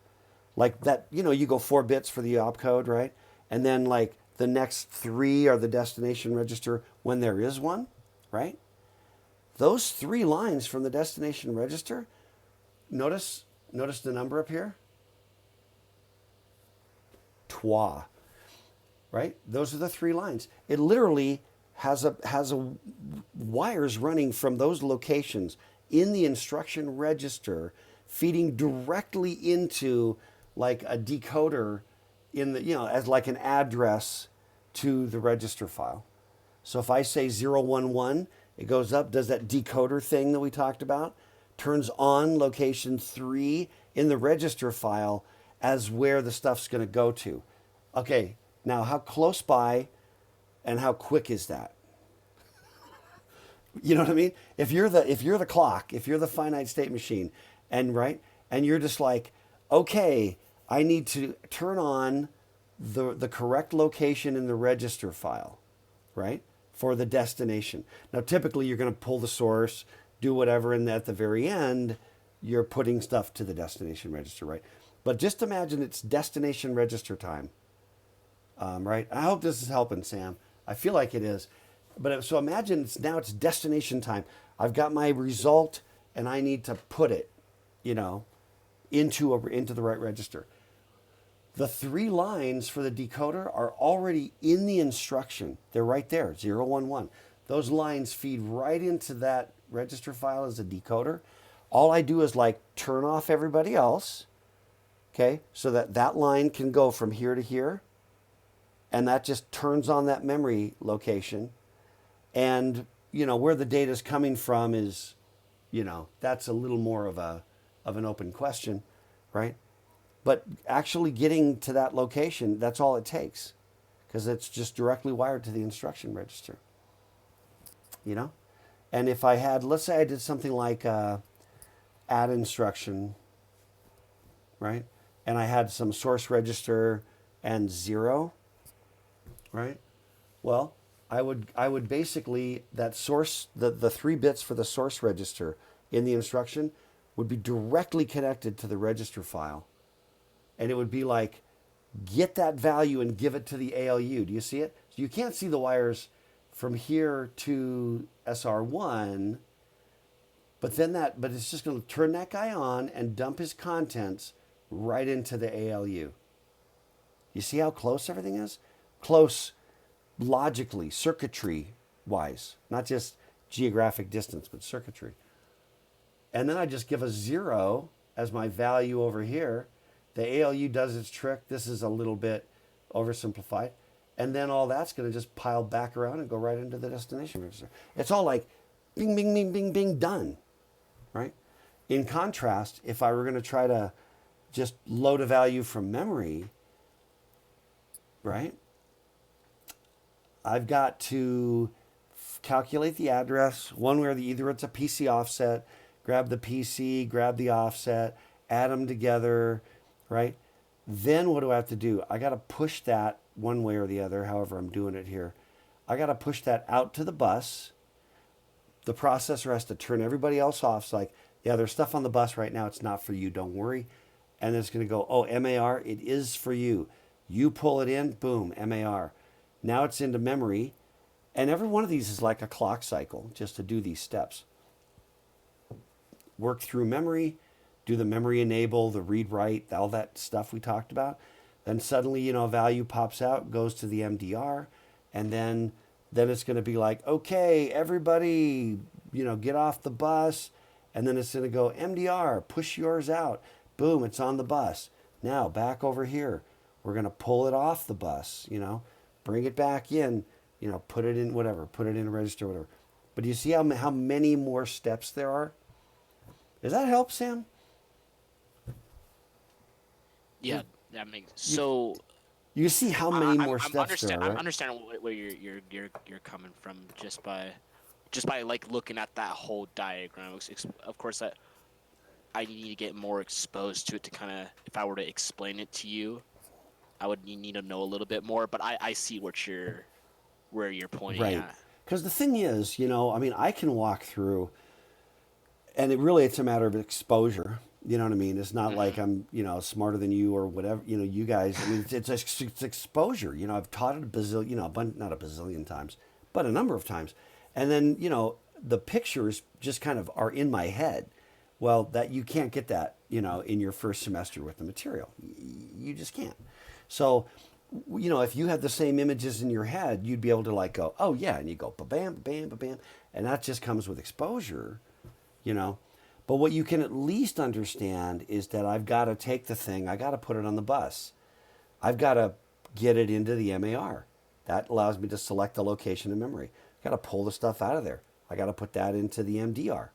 Like that, you go 4 bits for the opcode, right? And then like the next 3 are the destination register when there is one, right? Those 3 lines from the destination register, notice the number up here? TWA, right? Those are the 3 lines. It literally has a wires running from those locations in the instruction register, feeding directly into like a decoder in the, as like an address to the register file. So if I say 011, it goes up, does that decoder thing that we talked about, turns on location 3 in the register file as where the stuff's going to go to. Okay, now how close by And how quick is that? You know what I mean? If you're the clock, if you're the finite state machine, and right, and you're just like, okay, I need to turn on the correct location in the register file, right, for the destination. Now, typically, you're going to pull the source, do whatever, and at the very end, you're putting stuff to the destination register, right? But just imagine it's destination register time, right? I hope this is helping, Sam. I feel like it is. But so imagine it's destination time. I've got my result, and I need to put it, into the right register. The 3 lines for the decoder are already in the instruction. They're right there, 0, 1, 1. Those lines feed right into that register file as a decoder. All I do is turn off everybody else, okay, so that line can go from here to here, and that just turns on that memory location. And, where the data is coming from is, that's a little more of an open question, right? But actually getting to that location, that's all it takes, because it's just directly wired to the instruction register, And if I had, let's say I did something like add instruction, right? And I had some source register and 0, right? Well, I would basically, that source, the 3 bits for the source register in the instruction would be directly connected to the register file. And it would be like, get that value and give it to the ALU. Do you see it? So you can't see the wires from here to SR1, but it's just going to turn that guy on and dump his contents right into the ALU. You see how close everything is? Close logically, circuitry wise, not just geographic distance, but circuitry. And then I just give a 0 as my value over here. The ALU does its trick. This is a little bit oversimplified. And then all that's going to just pile back around and go right into the destination register. It's all like bing, bing, bing, bing, bing, done, right? In contrast, if I were going to try to just load a value from memory, right? I've got to calculate the address one way or the either. It's a PC offset, grab the PC, grab the offset, add them together, right? Then what do I have to do? I got to push that one way or the other, however I'm doing it here. I got to push that out to the bus. The processor has to turn everybody else off. It's like, yeah, there's stuff on the bus right now. It's not for you. Don't worry. And it's going to go, oh, MAR, it is for you. You pull it in, boom, MAR. Now it's into memory. And every one of these is like a clock cycle just to do these steps. Work through memory, do the memory enable, the read write, all that stuff we talked about. Then suddenly, a value pops out, goes to the MDR, and then it's going to be like, okay, everybody, get off the bus. And then it's going to go MDR, push yours out. Boom, it's on the bus. Now back over here. We're going to pull it off the bus, bring it back in, put it in whatever, put it in a register, whatever. But do you see how many more steps there are? Does that help, Sam? Yeah, that makes so. You see how many more steps there are, right? I'm understanding where you're coming from just by looking at that whole diagram. Of course, I need to get more exposed to it to kind of, if I were to explain it to you, I would need to know a little bit more. But I see where you're pointing right. at. Because the thing is, I can walk through, and it's a matter of exposure. You know what I mean? It's not like I'm, smarter than you or whatever. You guys. I mean, it's exposure. I've taught it not a bazillion times, but a number of times. And then, the pictures just kind of are in my head. Well, that you can't get that, in your first semester with the material. You just can't. So, if you had the same images in your head, you'd be able to go, oh yeah, and you go ba-bam, ba-bam, ba-bam, and that just comes with exposure, But what you can at least understand is that I've got to take the thing, I got to put it on the bus. I've got to get it into the MAR. That allows me to select the location in memory. I've got to pull the stuff out of there. I got to put that into the MDR.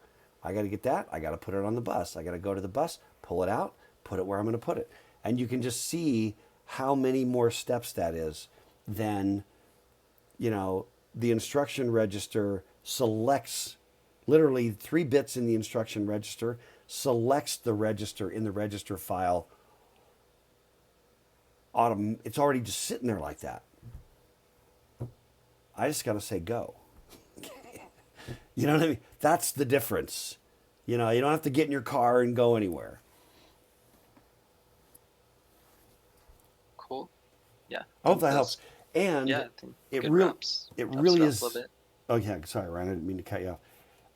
I got to get that. I got to put it on the bus. I got to go to the bus, pull it out, put it where I'm going to put it. And you can just see how many more steps that is than the instruction register selects literally 3 bits in the instruction register, selects the register in the register file. It's already just sitting there like that. I just got to say go. You know what I mean? That's the difference. You don't have to get in your car and go anywhere. Cool. Yeah. I hope think that those- helps. And Yeah, I think it good really, wraps it it really up is. a little bit. Oh yeah, sorry, Ryan. I didn't mean to cut you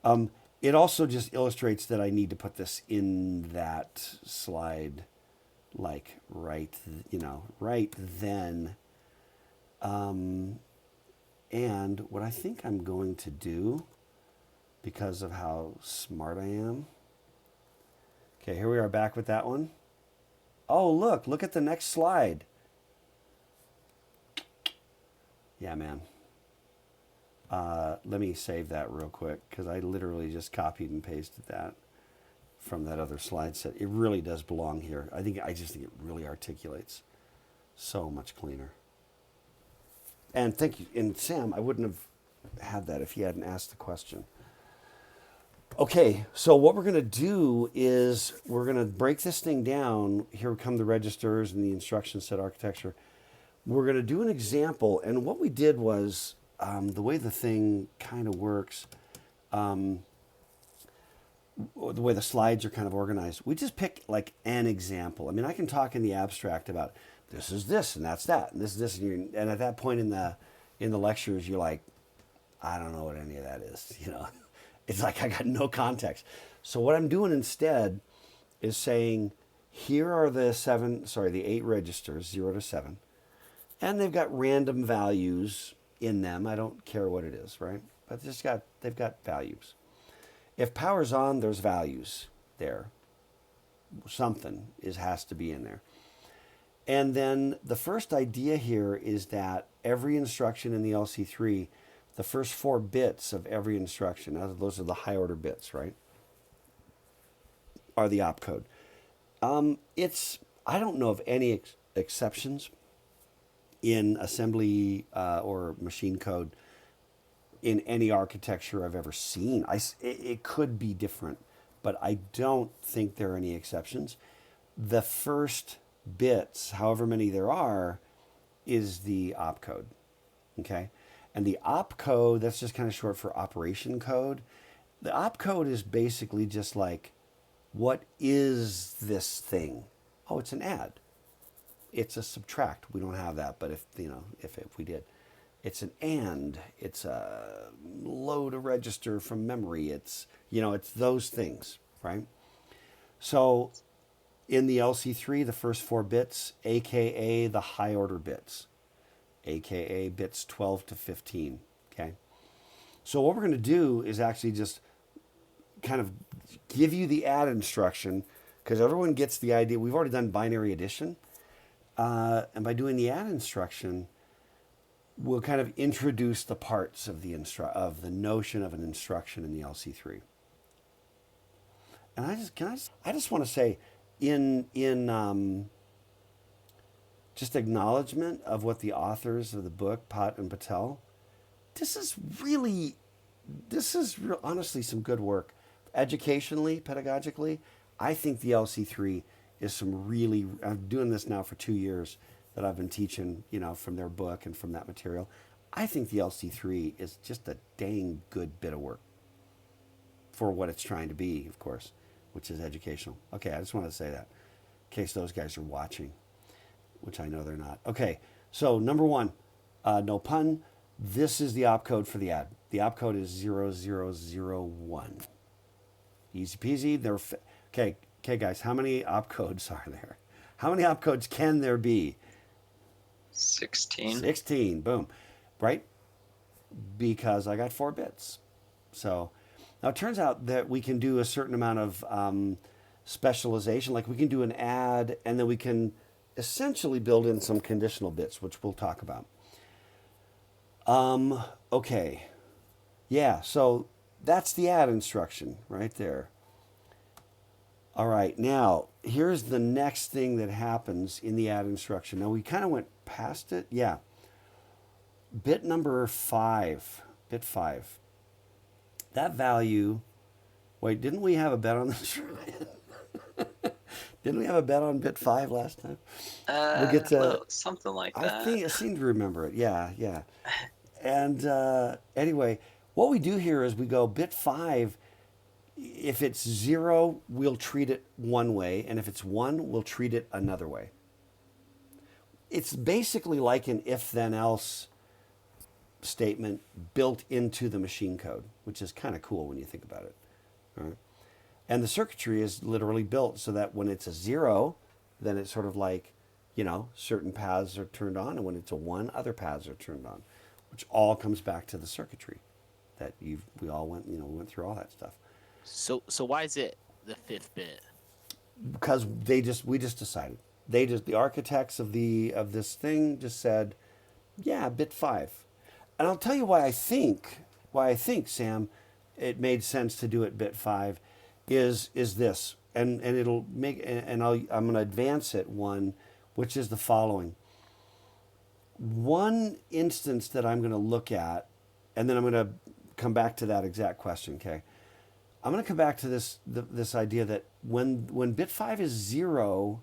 off. It also just illustrates that I need to put this in that slide, like right then. And what I think I'm going to do, because of how smart I am. Okay, here we are back with that one. Oh, look at the next slide. Yeah, man. Let me save that real quick because I literally just copied and pasted that from that other slide set. It really does belong here. I just think it really articulates so much cleaner. And thank you. And Sam, I wouldn't have had that if you hadn't asked the question. Okay, so what we're going to do is we're going to break this thing down. Here come the registers and the instruction set architecture. We're going to do an example. And what we did was, the way the thing kind of works, the way the slides are kind of organized, we just pick like an example. I mean, I can talk in the abstract about this is this and that's that and this is this, and at that point in the lectures, you're like, I don't know what any of that is. It's like I got no context. So what I'm doing instead is saying, here are the 8 registers, 0 to 7, and they've got random values in them. I don't care what it is, right? But they've got values. If power's on, there's values there. Something has to be in there. And then the first idea here is that every instruction in the LC3, the first 4 bits of every instruction, those are the high order bits, right, are the opcode. I don't know of any exceptions in assembly or machine code in any architecture I've ever seen. It could be different, but I don't think there are any exceptions. The first bits, however many there are, is the opcode. Okay? And the opcode, that's just kind of short for operation code. The opcode is basically just like, what is this thing? Oh, it's an add. It's a subtract. We don't have that, but if we did. It's an and. It's a load a register from memory. It's those things, right? So in the LC3, the first 4 bits, aka the high order bits, aka bits 12 to 15, okay? So what we're going to do is actually just kind of give you the add instruction, because everyone gets the idea. We've already done binary addition. And by doing the add instruction, we'll kind of introduce the parts of the notion of an instruction in the LC3. And I just want to say, in just acknowledgement of what the authors of the book, Pat and Patel, this is honestly some good work. Educationally, pedagogically, I think the LC3 is some really, I'm doing this now for 2 years that I've been teaching, from their book and from that material. I think the LC3 is just a dang good bit of work for what it's trying to be, of course, which is educational. Okay, I just wanted to say that in case those guys are watching, which I know they're not. Okay, so number 1, no pun, this is the opcode for the add. The opcode is 0001. Easy peasy. Okay, guys, how many opcodes are there? How many opcodes can there be? 16. 16, boom, right? Because I got 4 bits. So now it turns out that we can do a certain amount of specialization. Like we can do an add, and then we can essentially build in some conditional bits, which we'll talk about. Okay. Yeah, so that's the add instruction right there. All right, now here's the next thing that happens in the add instruction. Now we kind of went past it. Yeah. bit number 5, bit 5. That value, wait, didn't we have a bet on this? Didn't we have a bet on bit 5 last time? We'll get to, Something like I that. think I seem to remember it. Yeah, yeah. And anyway, what we do here is we go bit 5. If it's 0, we'll treat it one way, and if it's 1, we'll treat it another way. It's basically like an if then else statement built into the machine code, which is kind of cool when you think about it. All right? And the circuitry is literally built so that when it's a 0, then it's sort of like, certain paths are turned on, and when it's a 1, other paths are turned on, which all comes back to the circuitry that we all went, we went through all that stuff. So why is it the 5th bit? Because we just decided. The architects of this thing just said, yeah, bit 5. And I'll tell you why I think, Sam, it made sense to do it bit 5 is this. And it'll make, and I'm going to advance it one, which is the following. One instance that I'm going to look at, and then I'm going to come back to that exact question, okay? I'm going to come back to this idea that when bit 5 is 0,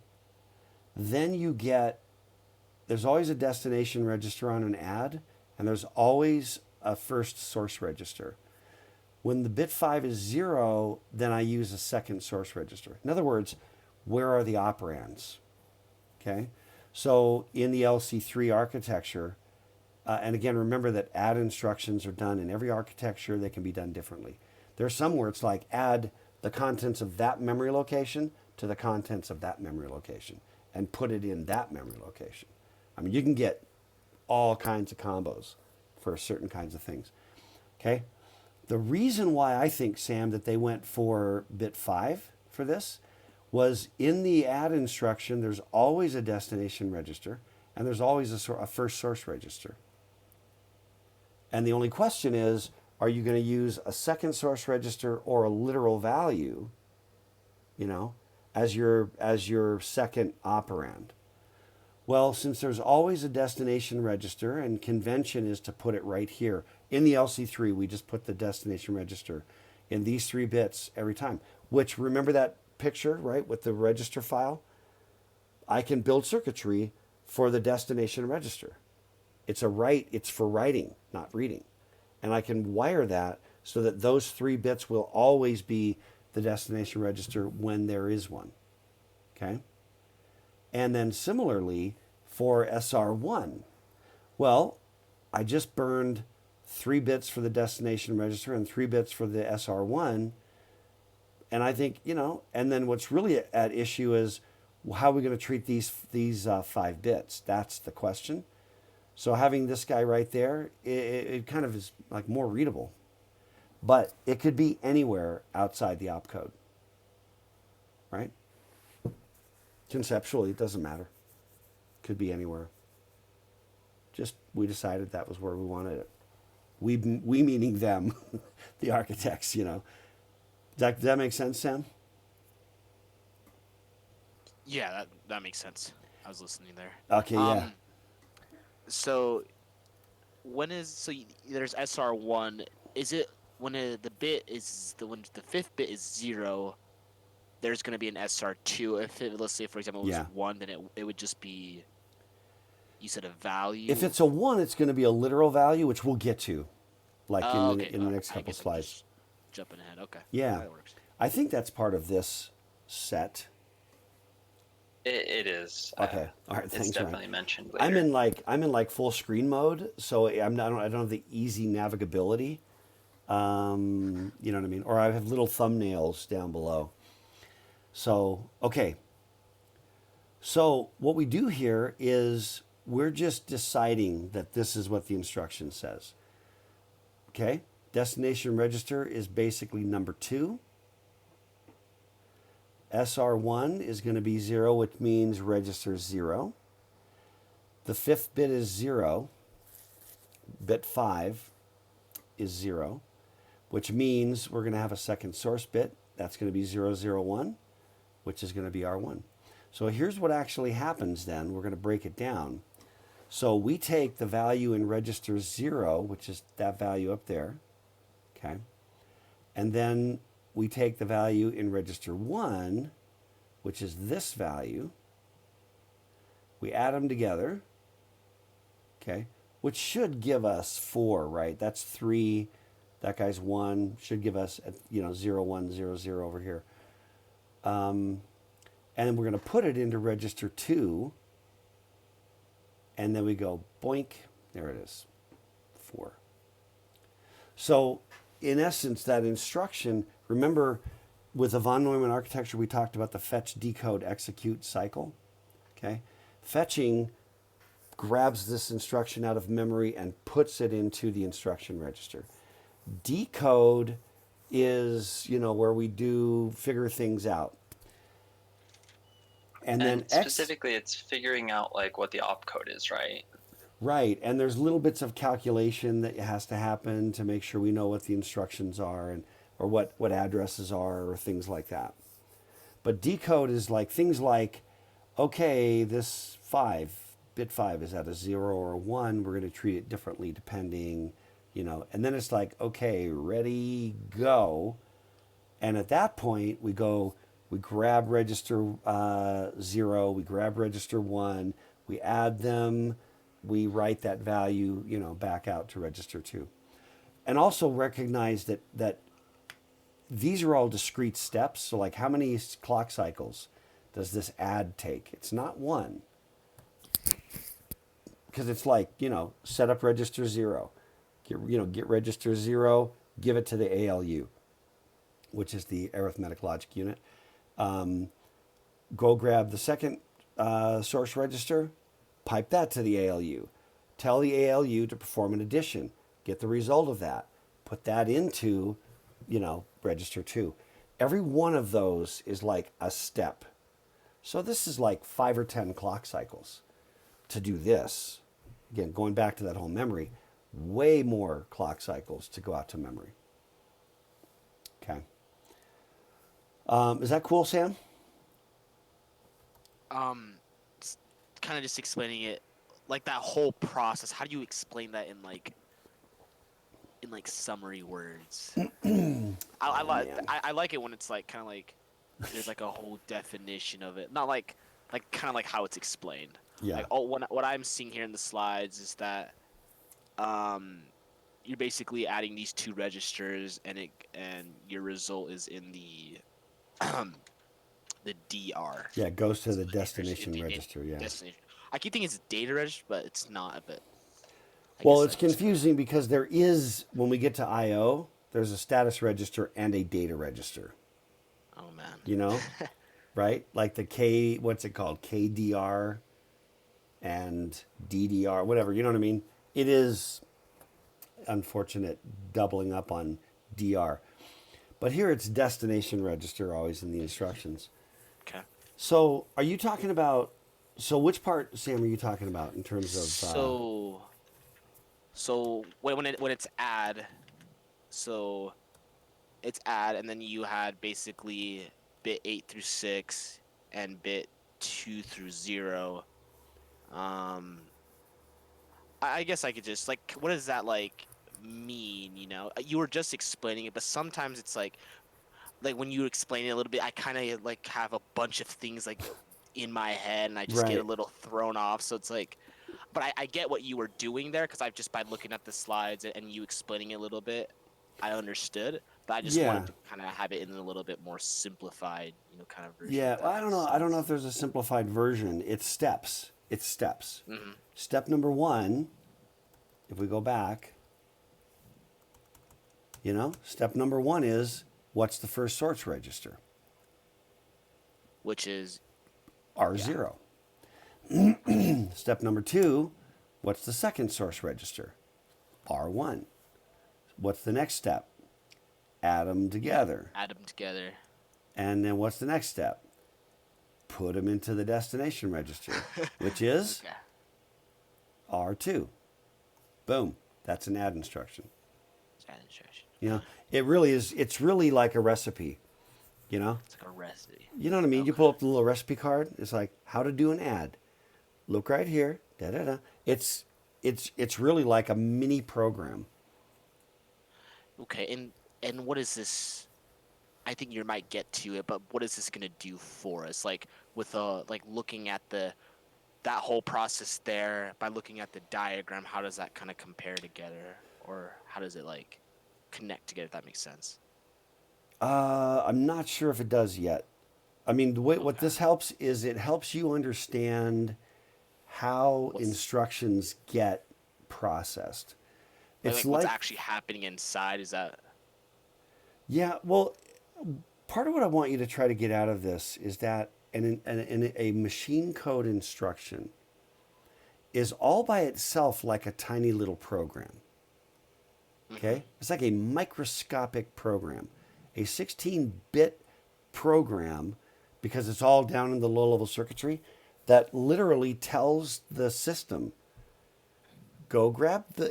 then there's always a destination register on an add, and there's always a first source register. When the bit 5 is 0, then I use a second source register. In other words, where are the operands? Okay? So in the LC3 architecture, and again, remember that add instructions are done in every architecture. They can be done differently. There's some where it's like add the contents of that memory location to the contents of that memory location and put it in that memory location. I mean, you can get all kinds of combos for certain kinds of things. Okay? The reason why I think, Sam, that they went for bit 5 for this was in the add instruction, there's always a destination register and there's always a first source register. And the only question is, are you going to use a second source register or a literal value, as your second operand? Well, since there's always a destination register and convention is to put it right here. In the LC3, we just put the destination register in these 3 bits every time, which, remember that picture, right, with the register file? I can build circuitry for the destination register. It's for writing, not reading. And I can wire that so that those 3 bits will always be the destination register when there is one. Okay? And then similarly for SR1, well, I just burned 3 bits for the destination register and 3 bits for the SR1. And I think, and then what's really at issue is how are we going to treat these 5 bits? That's the question. So having this guy right there, it kind of is like more readable. But it could be anywhere outside the opcode. Right? Conceptually, it doesn't matter. Could be anywhere. Just we decided that was where we wanted it. We meaning them, the architects, Does that make sense, Sam? Yeah, that makes sense. I was listening there. Okay, yeah. So there's SR1. Is it when the 5th bit is 0? There's going to be an SR2. Let's say, for example, it was 1, then it would just be, you said, a value? If it's a 1, it's going to be a literal value, which we'll get to, in the next couple slides. Just jumping ahead. Okay. Yeah. That works. I think that's part of this set. It is. Okay. All right. Thanks, it's definitely Ryan. mentioned later. I'm in full screen mode, so I don't have the easy navigability. You know what I mean? Or I have little thumbnails down below. So, okay. So what we do here is we're just deciding that this is what the instruction says. Okay? Destination register is basically number 2. SR1 is going to be 0, which means register 0. The 5th bit is 0. Bit 5 is 0, which means we're going to have a second source bit. That's going to be 001, which is going to be R1. So here's what actually happens then. We're going to break it down. So we take the value in register 0, which is that value up there, okay? And then we take the value in register 1, which is this value. We add them together, okay? Which should give us 4, right? That's 3. That guy's 1. Should give us, 0, 1, 0, 0 over here. And then we're going to put it into register 2. And then we go boink. There it is. 4. So in essence, that instruction, remember with the von Neumann architecture, we talked about the fetch, decode, execute cycle. Okay? Fetching grabs this instruction out of memory and puts it into the instruction register. Decode is, where we do figure things out. And then specifically, it's figuring out like what the opcode is, right? Right, and there's little bits of calculation that has to happen to make sure we know what the instructions are and or what addresses are or things like that. But decode is like things like, okay, this bit 5 is at a 0 or a 1. We're going to treat it differently depending, And then it's like, okay, ready, go. And at that point, we grab register 0, we grab register 1, we add them, we write that value, back out to register 2. And also recognize that these are all discrete steps. So like how many clock cycles does this add take? It's not 1. Because it's like, set up register 0. Get register 0, give it to the ALU, which is the arithmetic logic unit. Go grab the second source register, pipe that to the ALU. Tell the ALU to perform an addition. Get the result of that. Put that into, register 2. Every one of those is like a step. So this is like 5 or 10 clock cycles to do this. Again, going back to that whole memory, way more clock cycles to go out to memory. Okay. Is that cool, Sam? Kind of just explaining it, like that whole process. How do you explain that in summary words? I like it when it's like kind of like there's like a whole definition of it, not like kind of like how it's explained. Yeah. Like, what I'm seeing here in the slides is that you're basically adding these two registers, and your result is in the the DR. Yeah, it goes to the destination register. Yeah. Destination. I keep thinking it's data register, but it's not. But well, it's confusing because there is, when we get to I/O, there's a status register and a data register. Oh man. Right? Like the what's it called? KDR and DDR, whatever. You know what I mean? It is unfortunate doubling up on DR. But here it's destination register always in the instructions. Okay. So are you talking about, which part, Sam, are you talking about in terms of... So when it's add, so it's add, and then you had basically bit 8 through 6 and bit 2 through 0. I guess I could just, like, what does that, like, mean, You were just explaining it, but sometimes it's like when you explain it a little bit, I kind of, like, have a bunch of things, like, in my head, and I just get a little thrown off, so it's like, but I get what you were doing there, because I've just, by looking at the slides and you explaining it a little bit, I understood, but I just wanted to kind of have it in a little bit more simplified, kind of version. Yeah, well, I don't know. I don't know if there's a simplified version. It's steps. Mm-hmm. Step number 1, if we go back, step number 1 is, what's the first source register? Which is R0. Yeah. Step number 2, what's the second source register? R1. What's the next step? Add them together. And then what's the next step? Put them into the destination register, which is R2. Boom. That's an add instruction. It really is. It's really like a recipe, It's like a recipe. You know what I mean? Okay. You pull up the little recipe card. It's like how to do an add. Look right here. Da da da. It's really like a mini program. Okay, and what is this? I think you might get to it, but what is this gonna do for us? Like with like looking at that whole process there by looking at the diagram, how does that kind of compare together, or how does it like connect together? If that makes sense. I'm not sure if it does yet. I mean, the way what Okay. this helps is it helps you understand how What's instructions get processed. It's what's like, actually happening inside? Is that yeah, well, part of what I want you to try to get out of this is that a machine code instruction is all by itself like a tiny little program. mm-hmm. Okay? It's like a microscopic program. A 16-bit program, because it's all down in the low level circuitry, that literally tells the system go grab the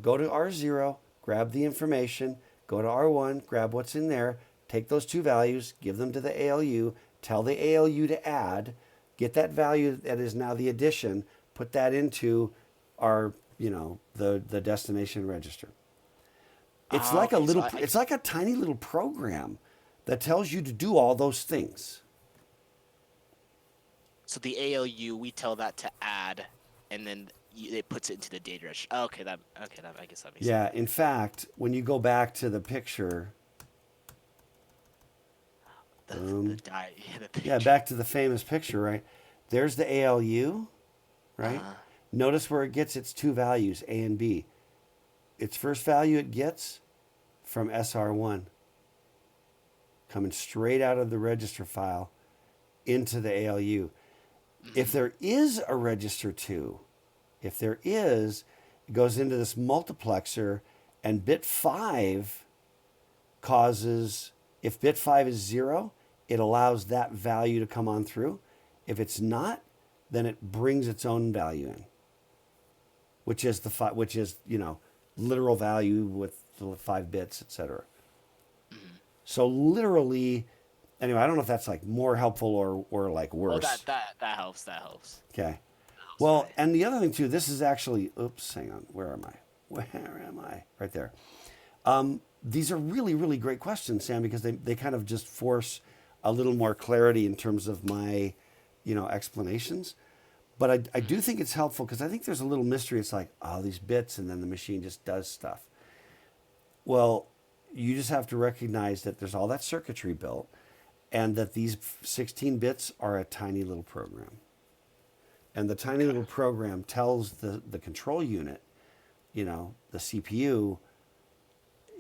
go to R0, grab the information, go to R1, grab what's in there, take those two values, give them to the ALU, tell the ALU to add, get that value that is now the addition, put that into our, the destination register. It's like a Okay, so little it's like a tiny little program that tells you to do all those things. so the ALU we tell that to add, and then it puts it into the data register. That I guess that makes sense. Yeah, in fact, when you go back to the picture, The die the yeah, picture. back to the famous picture, right? There's the ALU, right? Uh, Notice where it gets its two values, A and B. Its first value it gets from SR1, coming straight out of the register file into the ALU. If there is a register 2, if there is, it goes into this multiplexer, and bit 5 causes, if bit 5 is 0, it allows that value to come on through. If it's not, then it brings its own value in, which is literal value with the 5 bits, etc. So literally, anyway, I don't know if that's like more helpful or like oh, worse. that helps. That helps. Okay. That helps, Well, right? and the other thing too, this is actually, oops, hang on, where am I? Where am I? Right there. These are really, really great questions, Sam, because they kind of just force a little more clarity in terms of my, explanations. But I do think it's helpful because I think there's a little mystery. It's like, oh, these bits, and then the machine just does stuff. Well, you just have to recognize that there's all that circuitry built and that these 16 bits are a tiny little program. And the tiny Okay. little program tells the control unit, the CPU,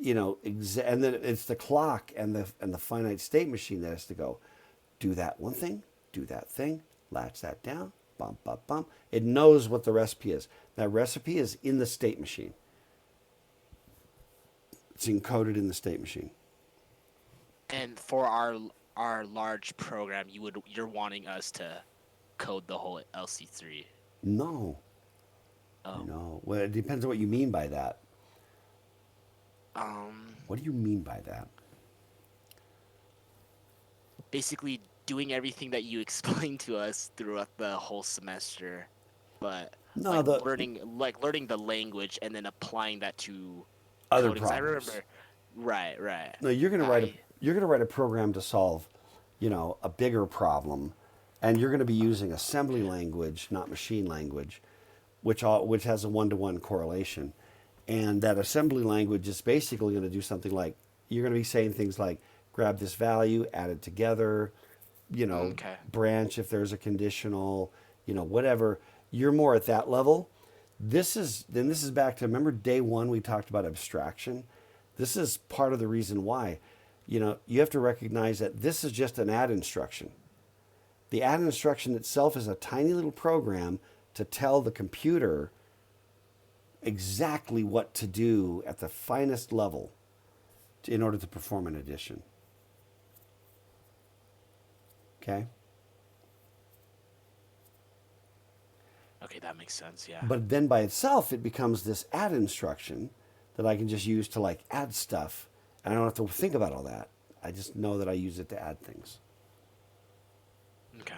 and then it's the clock and the finite state machine that has to go do that one thing, do that thing, latch that down, bump, bump, bump. It knows what the recipe is. That recipe is in the state machine. It's encoded in the state machine. And for our large program, you're wanting us to code the whole LC3. No, Oh. no. Well, it depends on what you mean by that. Um. What do you mean by that? Basically, doing everything that you explained to us throughout the whole semester, but No, like the learning the language and then applying that to other coding. 'Cause I problems. remember. Right. Right. No, I. you're gonna write a program to solve, a bigger problem, and you're gonna be using assembly language, not machine language, which has a one-to-one correlation. And that assembly language is basically going to do something like you're going to be saying things like grab this value, add it together, Okay. branch if there's a conditional, whatever. You're more at that level. This is back to, remember day one we talked about abstraction. This is part of the reason why. You have to recognize that this is just an add instruction. The add instruction itself is a tiny little program to tell the computer exactly what to do at the finest level in order to perform an addition. Okay? Okay, that makes sense. Yeah. But then by itself, it becomes this add instruction that I can just use to like add stuff. And I don't have to think about all that. I just know that I use it to add things. Okay,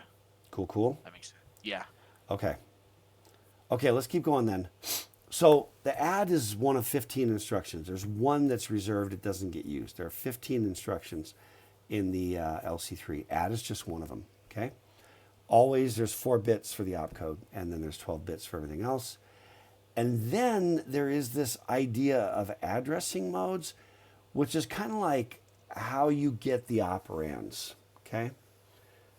Cool, cool? that makes sense. Yeah. Okay. Okay, let's keep going then. So the add is one of 15 instructions. There's one that's reserved, it doesn't get used. There are 15 instructions in the LC3. Add is just one of them, okay? Always there's 4 bits for the opcode, and then there's 12 bits for everything else. And then there is this idea of addressing modes, which is kind of like how you get the operands, okay?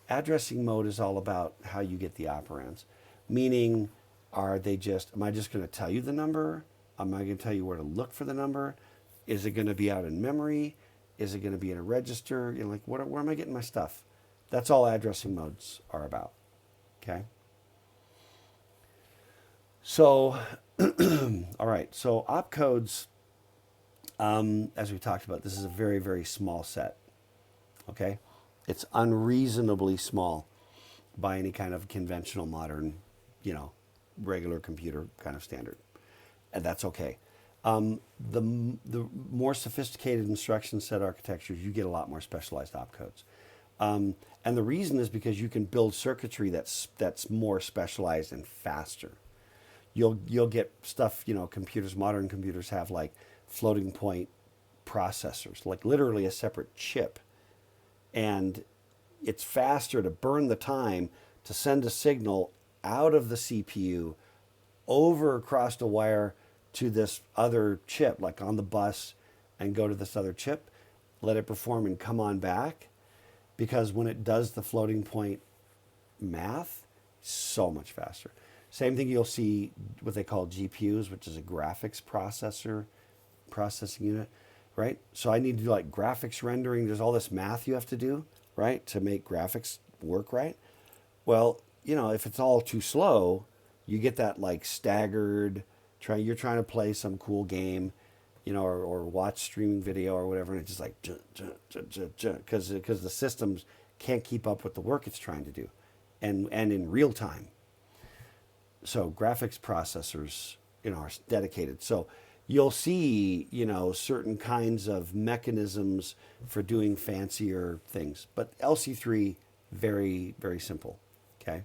Addressing mode is all about how you get the operands, meaning am I just going to tell you the number? Am I going to tell you where to look for the number? Is it going to be out in memory? Is it going to be in a register? You know, like where am I getting my stuff? That's all addressing modes are about, okay? So, all right, so opcodes, as we talked about, this is a very, very small set, okay? It's unreasonably small by any kind of conventional modern, regular computer kind of standard. And that's okay. The more sophisticated instruction set architectures, you get a lot more specialized opcodes. And the reason is because you can build circuitry that's more specialized and faster. You'll get stuff, modern computers have like floating point processors, like literally a separate chip. And it's faster to burn the time to send a signal out of the CPU over across the wire to this other chip, like on the bus, and go to this other chip, let it perform and come on back. Because when it does the floating point math, so much faster. Same thing, you'll see what they call GPUs, which is a graphics processing unit, right? So I need to do like graphics rendering. There's all this math you have to do, right, to make graphics work right. Well, if it's all too slow, you get that like staggered, you're trying to play some cool game, or watch streaming video or whatever, and it's just like, because the systems can't keep up with the work it's trying to do, and in real time. So graphics processors, are dedicated. So you'll see, certain kinds of mechanisms for doing fancier things, but LC3, very, very simple. Okay.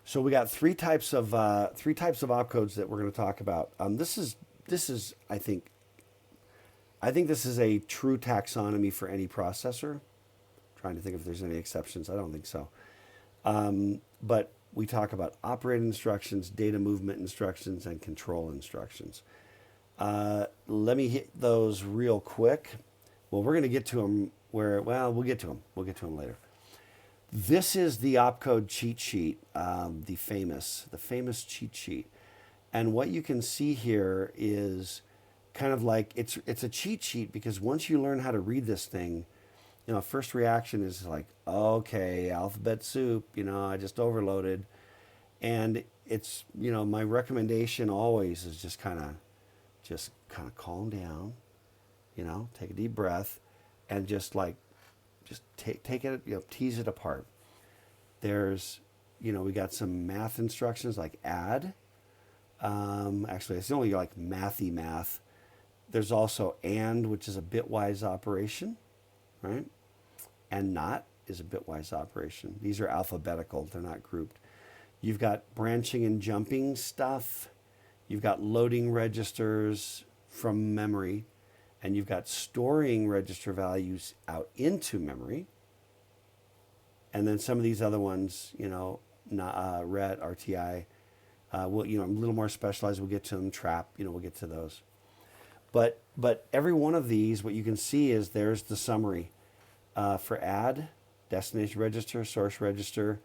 So we got three types of opcodes that we're going to talk about. This is I think this is a true taxonomy for any processor. I'm trying to think if there's any exceptions. I don't think so. But we talk about operating instructions, data movement instructions, and control instructions. Let me hit those real quick. Well, we're going to get to them we'll get to them. We'll get to them later. This is the opcode cheat sheet, the famous cheat sheet. And what you can see here is kind of like, it's a cheat sheet because once you learn how to read this thing, first reaction is like, okay, alphabet soup, I just overloaded. And it's, my recommendation always is just kind of calm down, take a deep breath and just take it, tease it apart. There's, we got some math instructions like add. Actually, it's only like mathy math. There's also and, which is a bitwise operation, right? And not is a bitwise operation. These are alphabetical. They're not grouped. You've got branching and jumping stuff. You've got loading registers from memory. And you've got storing register values out into memory. And then some of these other ones, RET, RTI, a little more specialized. We'll get to them. Trap, we'll get to those. But every one of these, what you can see is there's the summary for add, destination register, source register.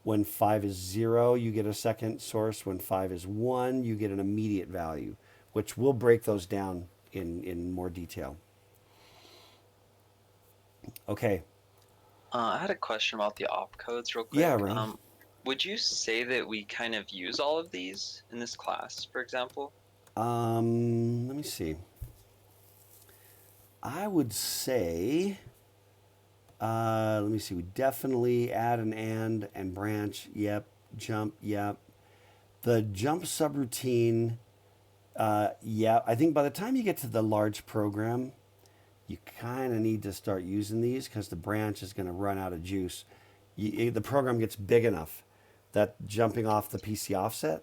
When 5 is 0, you get a second source. When 5 is 1, you get an immediate value, which we'll break those down in more detail. Okay. I had a question about the opcodes real quick. Yeah, right. Would you say that we kind of use all of these in this class, for example? Let me see. I would say, we definitely add an and branch, yep, jump, yep. The jump subroutine, yeah, I think by the time you get to the large program, you kind of need to start using these because the branch is going to run out of juice. The program gets big enough that jumping off the PC offset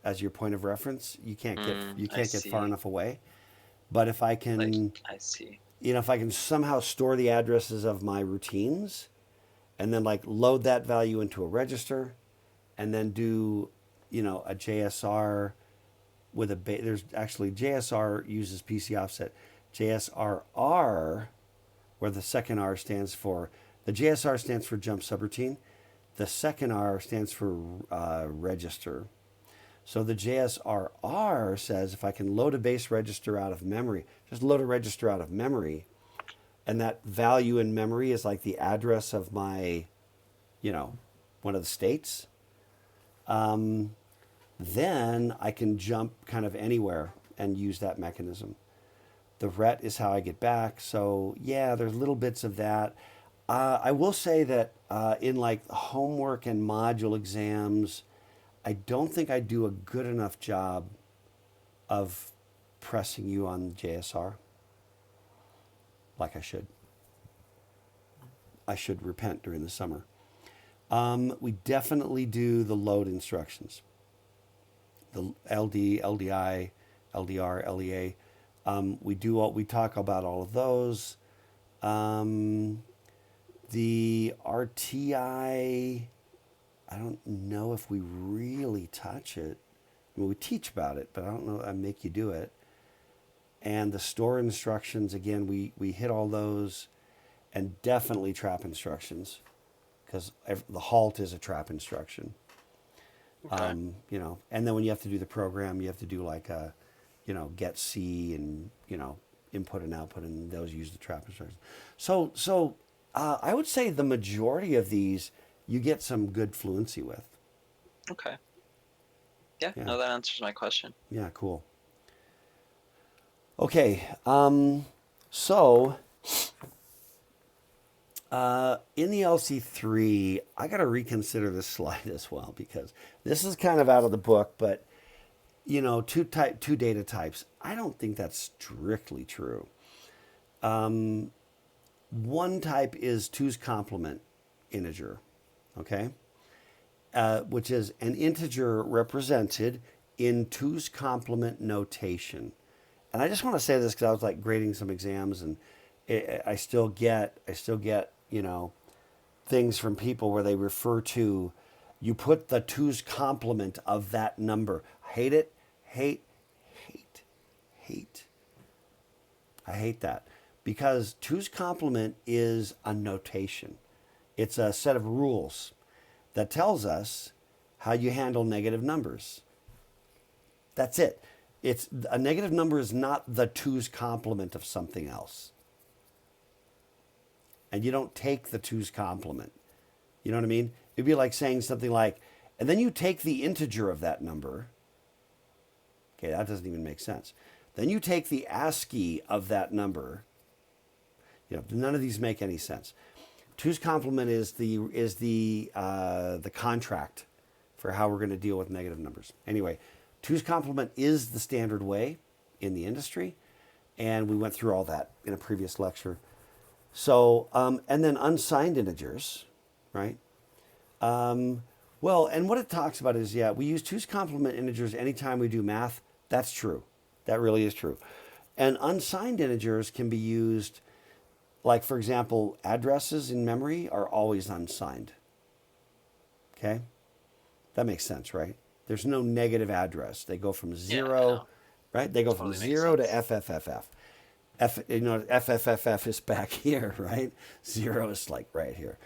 as your point of reference, you can't I get far see. enough away. But if I Like, can, I see. if I can somehow store the addresses of my routines, and then like load that value into a register, and then do, a JSR with there's actually JSR uses PC offset. JSRR, where the second R stands for, the JSR stands for jump subroutine. The second R stands for register. So the JSRR says if I can load a base register out of memory, just load a register out of memory, and that value in memory is like the address of my, one of the states, then I can jump kind of anywhere and use that mechanism. The ret is how I get back. So yeah, there's little bits of that. I will say that in like homework and module exams, I don't think I do a good enough job of pressing you on JSR like I should. I should repent during the summer. We definitely do the load instructions. The LD, LDI, LDR, LEA. We talk about all of those. The RTI, I don't know if we really touch it. I mean, we teach about it, but I don't know. I make you do it. And the store instructions, again, we hit all those, and definitely trap instructions, because the halt is a trap instruction. Okay. And then when you have to do the program, you have to do like a, get C and, input and output, and those use the trap instructions. So I would say the majority of these you get some good fluency with. Okay. Yeah, Yeah. no, that answers my question. Yeah, cool. Okay, so in the LC3, I got to reconsider this slide as well, because this is kind of out of the book, but two data types. I don't think that's strictly true. One type is 2's complement integer, okay, which is an integer represented in 2's complement notation. And I just want to say this because I was like grading some exams, and I still get things from people where they refer to, you put the 2's complement of that number. Hate it, hate. I hate that, because 2's complement is a notation. It's a set of rules that tells us how you handle negative numbers. That's it. It's a negative number is not the 2's complement of something else. And you don't take the 2's complement. You know what I mean? It'd be like saying something like, and then you take the integer of that number. Okay, that doesn't even make sense. Then you take the ASCII of that number. None of these make any sense. 2's complement is the contract for how we're going to deal with negative numbers. Anyway, 2's complement is the standard way in the industry, and we went through all that in a previous lecture. So, and then unsigned integers, right? Well, and what it talks about is, we use 2's complement integers anytime we do math. That's true. That really is true. And unsigned integers can be used, like, for example, addresses in memory are always unsigned. Okay? That makes sense, right? There's no negative address. They go from zero, right? They go from Totally makes 0 to sense. FFFF. FFFF is back here, right? 0 is like right here.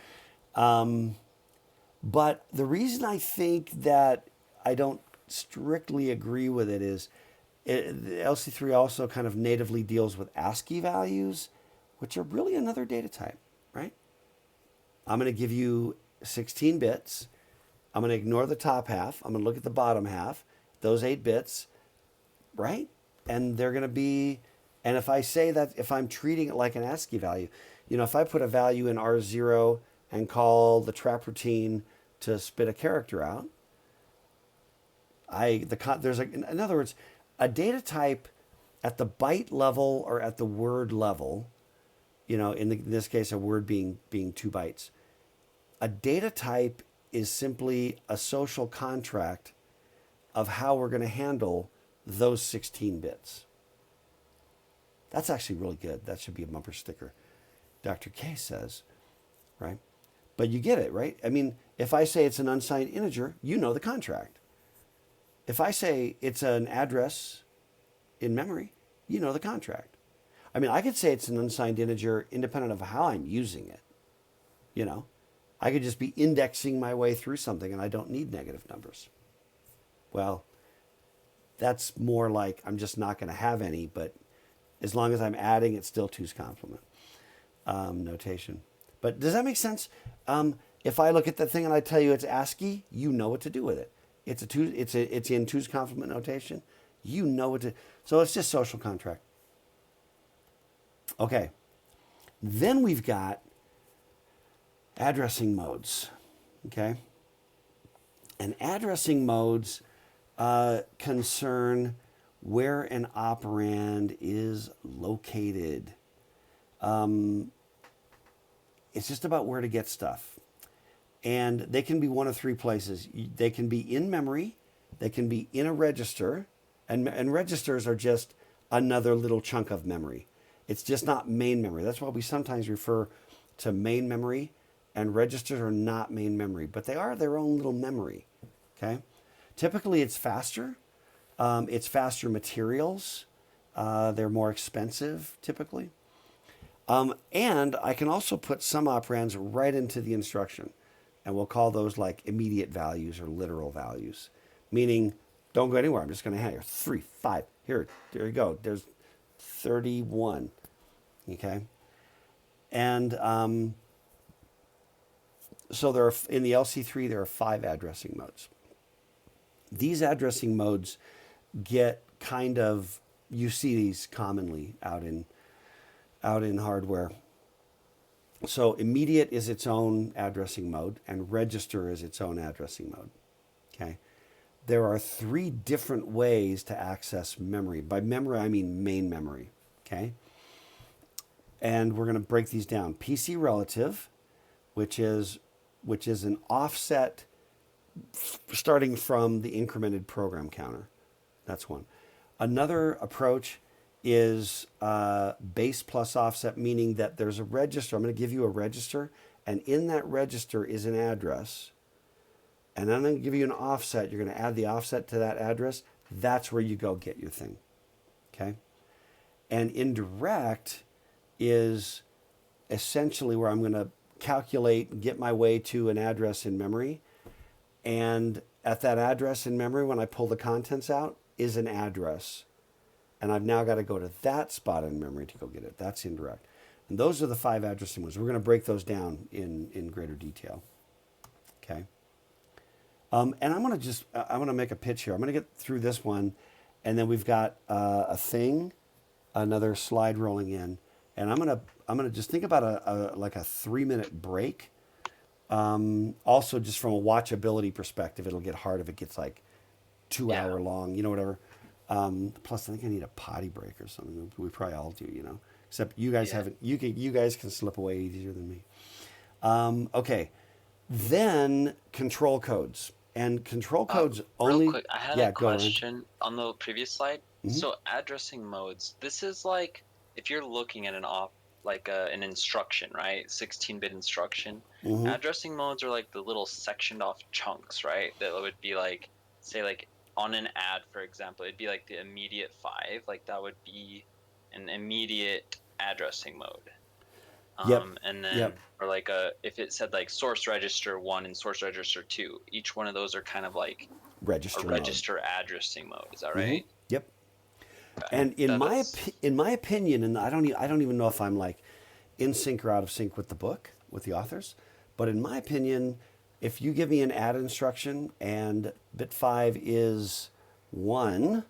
But the reason I think that I don't strictly agree with it is the LC3 also kind of natively deals with ASCII values, which are really another data type, right? I'm going to give you 16 bits. I'm going to ignore the top half. I'm going to look at the bottom half, those 8 bits, right? And they're going to be, and if I say that, if I'm treating it like an ASCII value, if I put a value in R0 and call the trap routine to spit a character out, in other words, a data type at the byte level or at the word level, in this case, a word being 2 bytes, a data type is simply a social contract of how we're going to handle those 16 bits. That's actually really good. That should be a bumper sticker. Dr. K says, right? But you get it, right? I mean, if I say it's an unsigned integer, you know the contract. If I say it's an address in memory, you know the contract. I mean, I could say it's an unsigned integer independent of how I'm using it. You know, I could just be indexing my way through something and I don't need negative numbers. Well, that's more like I'm just not going to have any, but as long as I'm adding, it's still 2's complement notation. But does that make sense? If I look at the thing and I tell you it's ASCII, you know what to do with it. It's in 2's complement notation. You know what to. So it's just social contract. Okay. Then we've got addressing modes. Okay. And addressing modes concern where an operand is located. It's just about where to get stuff. And they can be one of three places. They can be in memory, they can be in a register, and registers are just another little chunk of memory. It's just not main memory. That's why we sometimes refer to main memory, and registers are not main memory, but they are their own little memory. Okay? Typically, it's faster. It's faster materials. They're more expensive, typically. And I can also put some operands right into the instruction. And we'll call those like immediate values or literal values. Meaning, don't go anywhere. I'm just going to have here 3, 5. Here, there you go. There's 31. Okay? And so there are, in the LC3, there are 5 addressing modes. These addressing modes get kind of, you see these commonly out in hardware. So immediate is its own addressing mode, and register is its own addressing mode. Okay? There are 3 different ways to access memory. By memory, I mean main memory. Okay? And we're going to break these down. PC relative, which is an offset starting from the incremented program counter. That's one. Another approach is base plus offset, meaning that there's a register. I'm going to give you a register, and in that register is an address. And I'm going to give you an offset. You're going to add the offset to that address. That's where you go get your thing. Okay? And indirect is essentially where I'm going to calculate and get my way to an address in memory. And at that address in memory, when I pull the contents out, is an address. And I've now got to go to that spot in memory to go get it. That's indirect. And those are the 5 addressing modes. We're going to break those down in greater detail. Okay. And I'm going to make a pitch here. I'm going to get through this one, and then we've got a thing, another slide rolling in, and I'm going to just think about a 3-minute break. Also, just from a watchability perspective, it'll get hard if it gets like 2 hour long, whatever. Plus, I think I need a potty break or something. We probably all do, Except you guys haven't. You guys can slip away easier than me. Okay, then control codes and control codes only. Real quick, I had a question on the previous slide. Mm-hmm. So addressing modes. This is like if you're looking at an instruction, right? 16-bit instruction. Mm-hmm. Addressing modes are like the little sectioned off chunks, right? That would be like, say, like on an ad, for example, it'd be like the immediate 5. Like that would be an immediate addressing mode. And then, or like if it said like source register 1 and source register 2, each one of those are kind of like register addressing mode. Is that right? Mm-hmm. Yep. Okay. And in my opinion, and I don't even know if I'm like in sync or out of sync with the book, with the authors, but in my opinion, if you give me an add instruction and bit 5 is 1,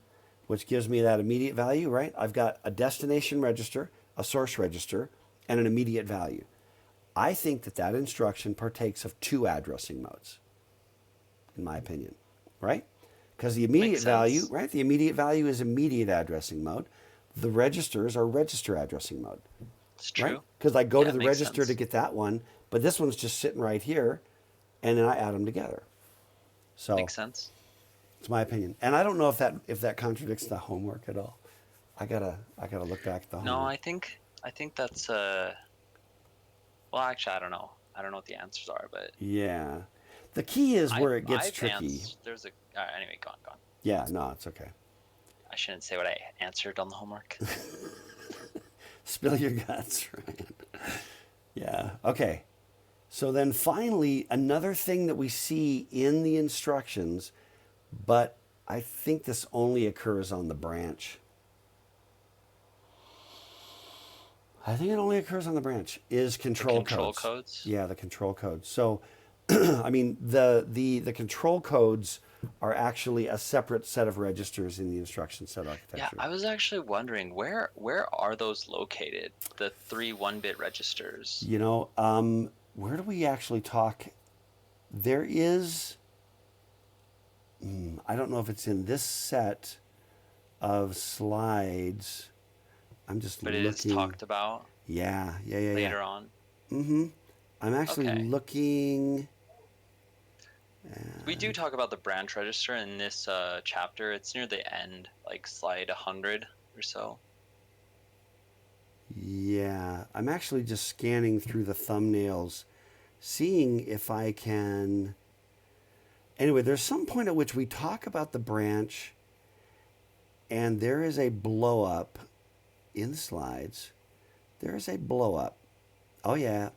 which gives me that immediate value, right? I've got a destination register, a source register, and an immediate value. I think that instruction partakes of 2 addressing modes, in my opinion, right? Because the immediate value, right? The immediate value is immediate addressing mode. The registers are register addressing mode. It's true. Because I go to the register to get that one, but this one's just sitting right here. and then I add them together. So Makes sense. it's my opinion, and I don't know if that contradicts the homework at all. I gotta look back at the No, homework. I think that's well, actually, I don't know. I don't know what the answers are, but Yeah, the key is where it gets I've tricky. there's a anyway, go on. Yeah, no, it's okay. I shouldn't say what I answered on the homework. Spill your guts, Ryan. Yeah. Okay. So then finally, another thing that we see in the instructions, but I think this only occurs on the branch. I think it only occurs on the branch, is control codes? Yeah, the control codes. So, I mean, the control codes are actually a separate set of registers in the instruction set architecture. Yeah, I was actually wondering where are those located? The 3 1-bit registers. You know, where do we actually talk? There is, I don't know if it's in this set of slides. I'm just But looking. it is talked about Yeah. later on. Mm-hmm. I'm actually Okay. looking. We do talk about the branch register in this chapter. It's near the end, like slide 100 or so. Yeah, I'm actually just scanning through the thumbnails, seeing if I can. Anyway, there's some point at which we talk about the branch, and there is a blow up in the slides. There is a blow up. Oh yeah,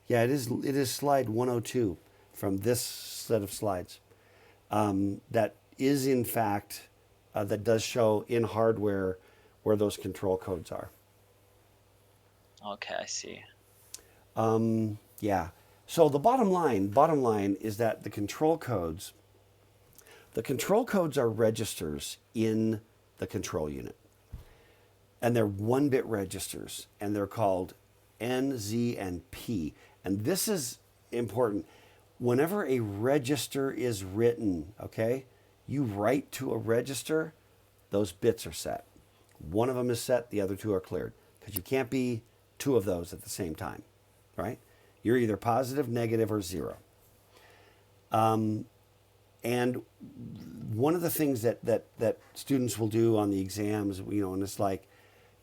yeah. It is slide 102 from this set of slides. That is in fact that does show in hardware where those control codes are. Okay, I see. Yeah. So the bottom line is that the control codes are registers in the control unit. And they're 1-bit registers, and they're called N, Z, and P. And this is important. Whenever a register is written, okay, you write to a register, those bits are set. One of them is set, the other 2 are cleared. Because you can't be 2 of those at the same time, right? You're either positive, negative, or 0. And one of the things that students will do on the exams, and it's like,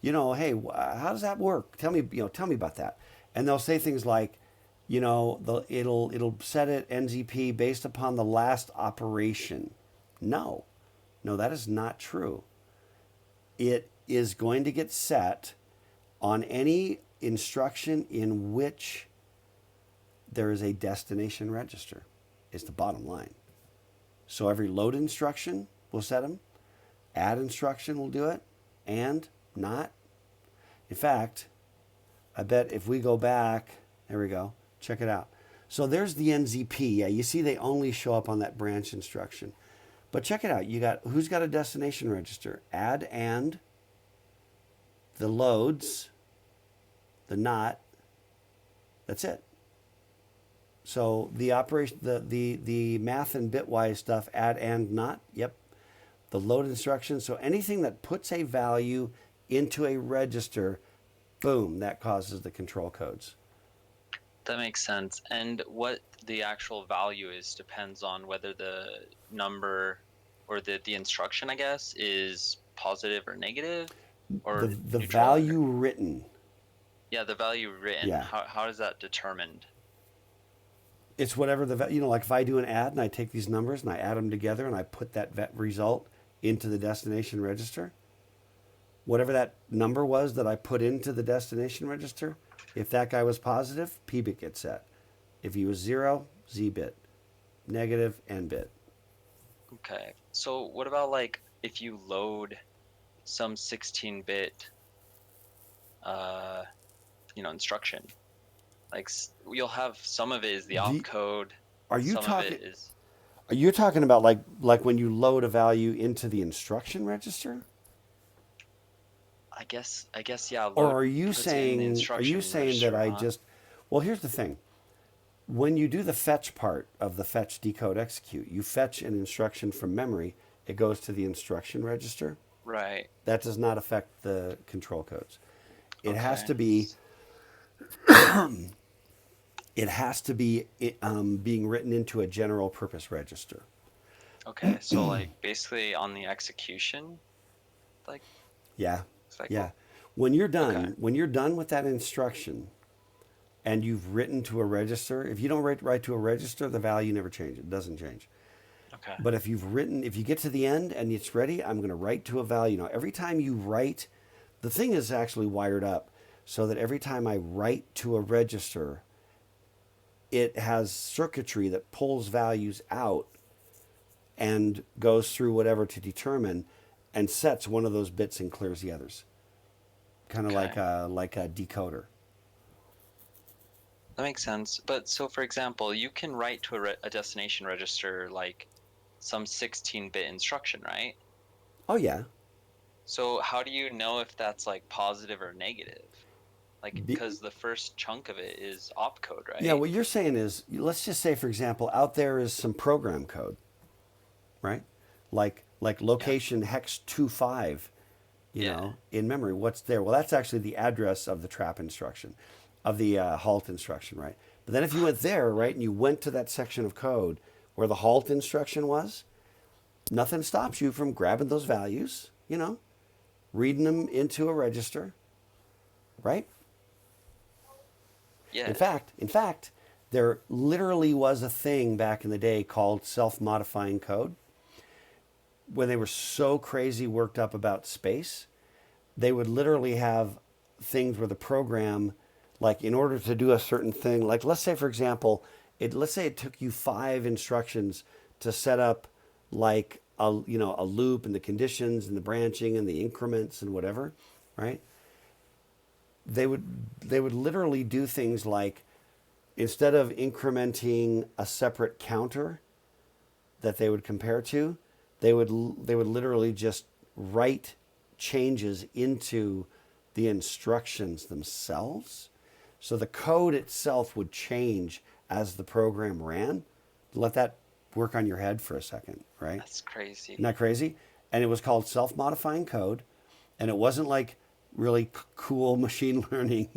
hey, how does that work? Tell me about that. And they'll say things like, it'll set it NZP based upon the last operation. No, that is not true. It is going to get set on any instruction in which there is a destination register. Is the bottom line. So every load instruction will set them. Add instruction will do it. And not. In fact, I bet if we go back, there we go, check it out. So there's the NZP. Yeah, you see they only show up on that branch instruction. But check it out. Who's got a destination register? Add and the loads, the not, that's it. So the operation, the math and bitwise stuff, add and not, yep. The load instructions. So anything that puts a value into a register, boom, that causes the control codes. That makes sense. And what the actual value is depends on whether the number or the instruction, I guess, is positive or negative, or the neutral, value written. Yeah, the value written. Yeah. How is that determined? It's whatever like if I do an add and I take these numbers and I add them together and I put that result into the destination register, whatever that number was that I put into the destination register, if that guy was positive, P bit gets set. If he was 0, Z bit. Negative, N bit. Okay. So what about like if you load some 16-bit instruction? Like you'll have some of it is the opcode. Are you some talking? of it is... Are you talking about like when you load a value into the instruction register? I guess yeah. Or are you saying that I just? Well, here's the thing. When you do the fetch part of the fetch, decode, execute, you fetch an instruction from memory. It goes to the instruction register. Right. That does not affect the control codes. It has Okay. to be. it has to be being written into a general purpose register. Okay, so like basically on the execution like Yeah, yeah. cycle. Okay. When you're done with that instruction, and you've written to a register, if you don't write to a register, the value never changes. It doesn't change. Okay. But if you get to the end and it's ready, I'm going to write to a value. Now, every time you write, the thing is actually wired up so that every time I write to a register, it has circuitry that pulls values out and goes through whatever to determine and sets one of those bits and clears the others. Kind of Okay. like a decoder. That makes sense. But so for example, you can write to a destination register like some 16-bit instruction, right? Oh yeah. So how do you know if that's like positive or negative? Like, Be- because the first chunk of it is opcode, yeah, right? what you're saying is, let's just say, for example, out there is some program code, right? Like Yeah. location hex 25, Yeah. in memory. What's there? Well, that's actually the address of the trap instruction, of the halt instruction, right? But then if you went there, right, and you went to that section of code where the halt instruction was, nothing stops you from grabbing those values, reading them into a register, right? Yeah. In fact, there literally was a thing back in the day called self-modifying code. When they were so crazy worked up about space, they would literally have things where the program, like in order to do a certain thing, like let's say for example, let's say it took you 5 instructions to set up like a loop and the conditions and the branching and the increments and whatever, right? They would literally do things like, instead of incrementing a separate counter that they would compare to, they would literally just write changes into the instructions themselves. So the code itself would change as the program ran. Let that work on your head for a second, right? That's crazy. Isn't that crazy? And it was called self-modifying code, and it wasn't like really cool machine learning,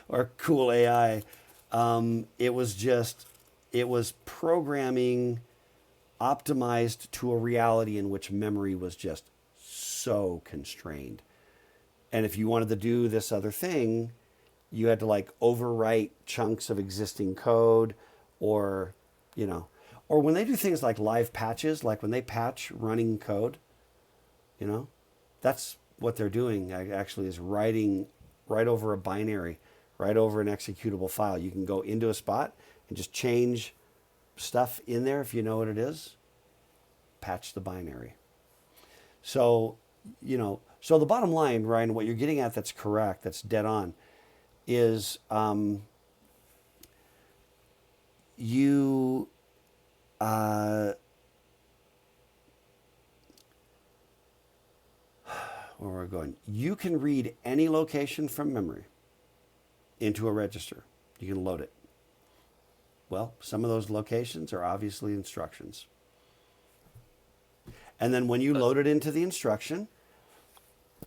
or cool AI. It was programming optimized to a reality in which memory was just so constrained. And if you wanted to do this other thing, you had to like overwrite chunks of existing code, or, or when they do things like live patches, like when they patch running code, you know, that's what they're doing actually, is writing right over a binary, right over an executable file. You can go into a spot and just change stuff in there if you know what it is, patch the binary. So, so the bottom line, Ryan, what you're getting at, that's correct, that's dead on, is you where we're going, you can read any location from memory into a register. You can load it. Well, some of those locations are obviously instructions. And then when you But load it into the instruction,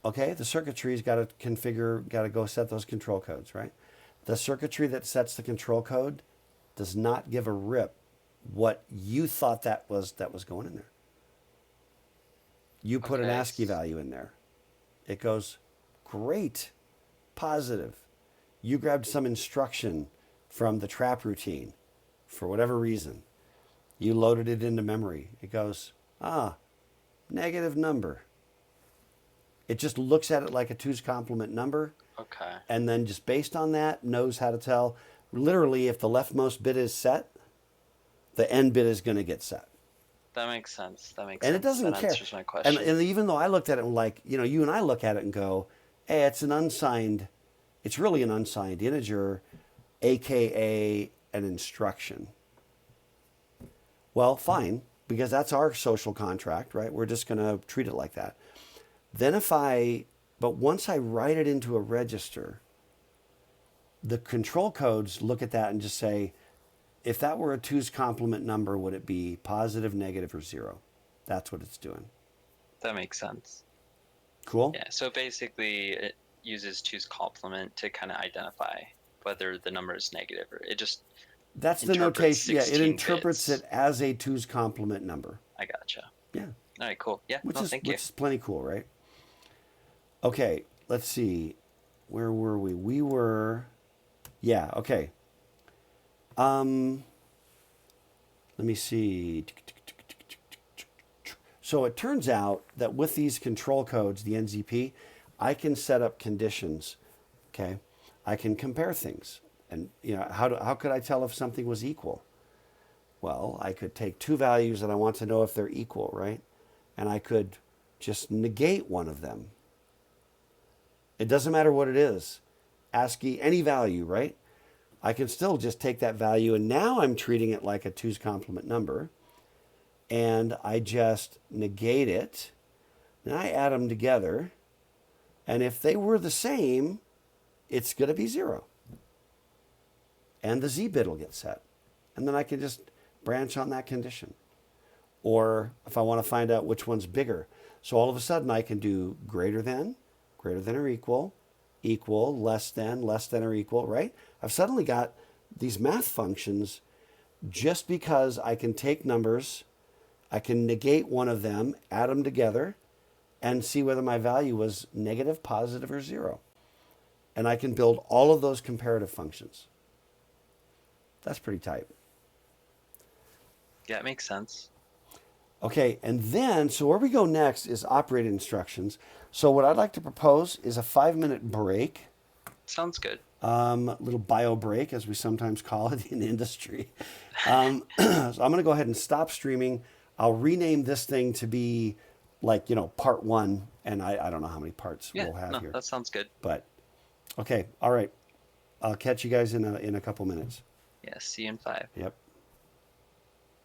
okay, the circuitry's got to configure, got to go set those control codes, right? The circuitry that sets the control code does not give a rip what you thought that was going in there. You put an okay. ASCII value in there. It goes, great, positive. You grabbed some instruction from the trap routine for whatever reason. You loaded it into memory. It goes, negative number. It just looks at it like a 2's complement number, Okay. and then just based on that knows how to tell. Literally, if the leftmost bit is set, the end bit is going to get set. That makes sense. That makes And it sense. doesn't That care. answers my And, question. and even though I looked at it like, you and I look at it and go, hey, it's really an unsigned integer, AKA an instruction. Well, fine, because that's our social contract, right? We're just going to treat it like that. Then but once I write it into a register, the control codes look at that and just say, if that were a 2's complement number, would it be positive, negative, or 0? That's what it's doing. That makes sense. Cool? Yeah. So basically, it uses two's complement to kind of identify. whether the number is negative or it just That's the interprets notation. Yeah, it 16 interprets bits. it as a 2's complement number. I gotcha. Yeah, All right, cool. Yeah, which no, is thank you. plenty cool, right? Okay, let's see. Where were we? We were, yeah. Okay. Let me see. So it turns out that with these control codes, the NZP, I can set up conditions. Okay, I can compare things, and how could I tell if something was equal? Well, I could take two values and I want to know if they're equal, right? And I could just negate one of them. It doesn't matter what it is. ASCII, any value, right? I can still just take that value, and now I'm treating it like a 2's complement number, and I just negate it, and I add them together, and if they were the same, it's going to be 0. And the Z bit will get set. And then I can just branch on that condition. Or if I want to find out which one's bigger. So all of a sudden I can do greater than or equal, less than or equal, right? I've suddenly got these math functions just because I can take numbers, I can negate one of them, add them together, and see whether my value was negative, positive, or 0. And I can build all of those comparative functions. That's pretty tight. Yeah, it makes sense. Okay, and then, so where we go next is operating instructions. So what I'd like to propose is a 5-minute break. Sounds good. Little bio break, as we sometimes call it in industry. So I'm going to go ahead and stop streaming. I'll rename this thing to be like, part 1, and I don't know how many parts we'll have here. That sounds good. But, okay, all right. I'll catch you guys in a couple minutes. Yeah, see you in 5. Yep.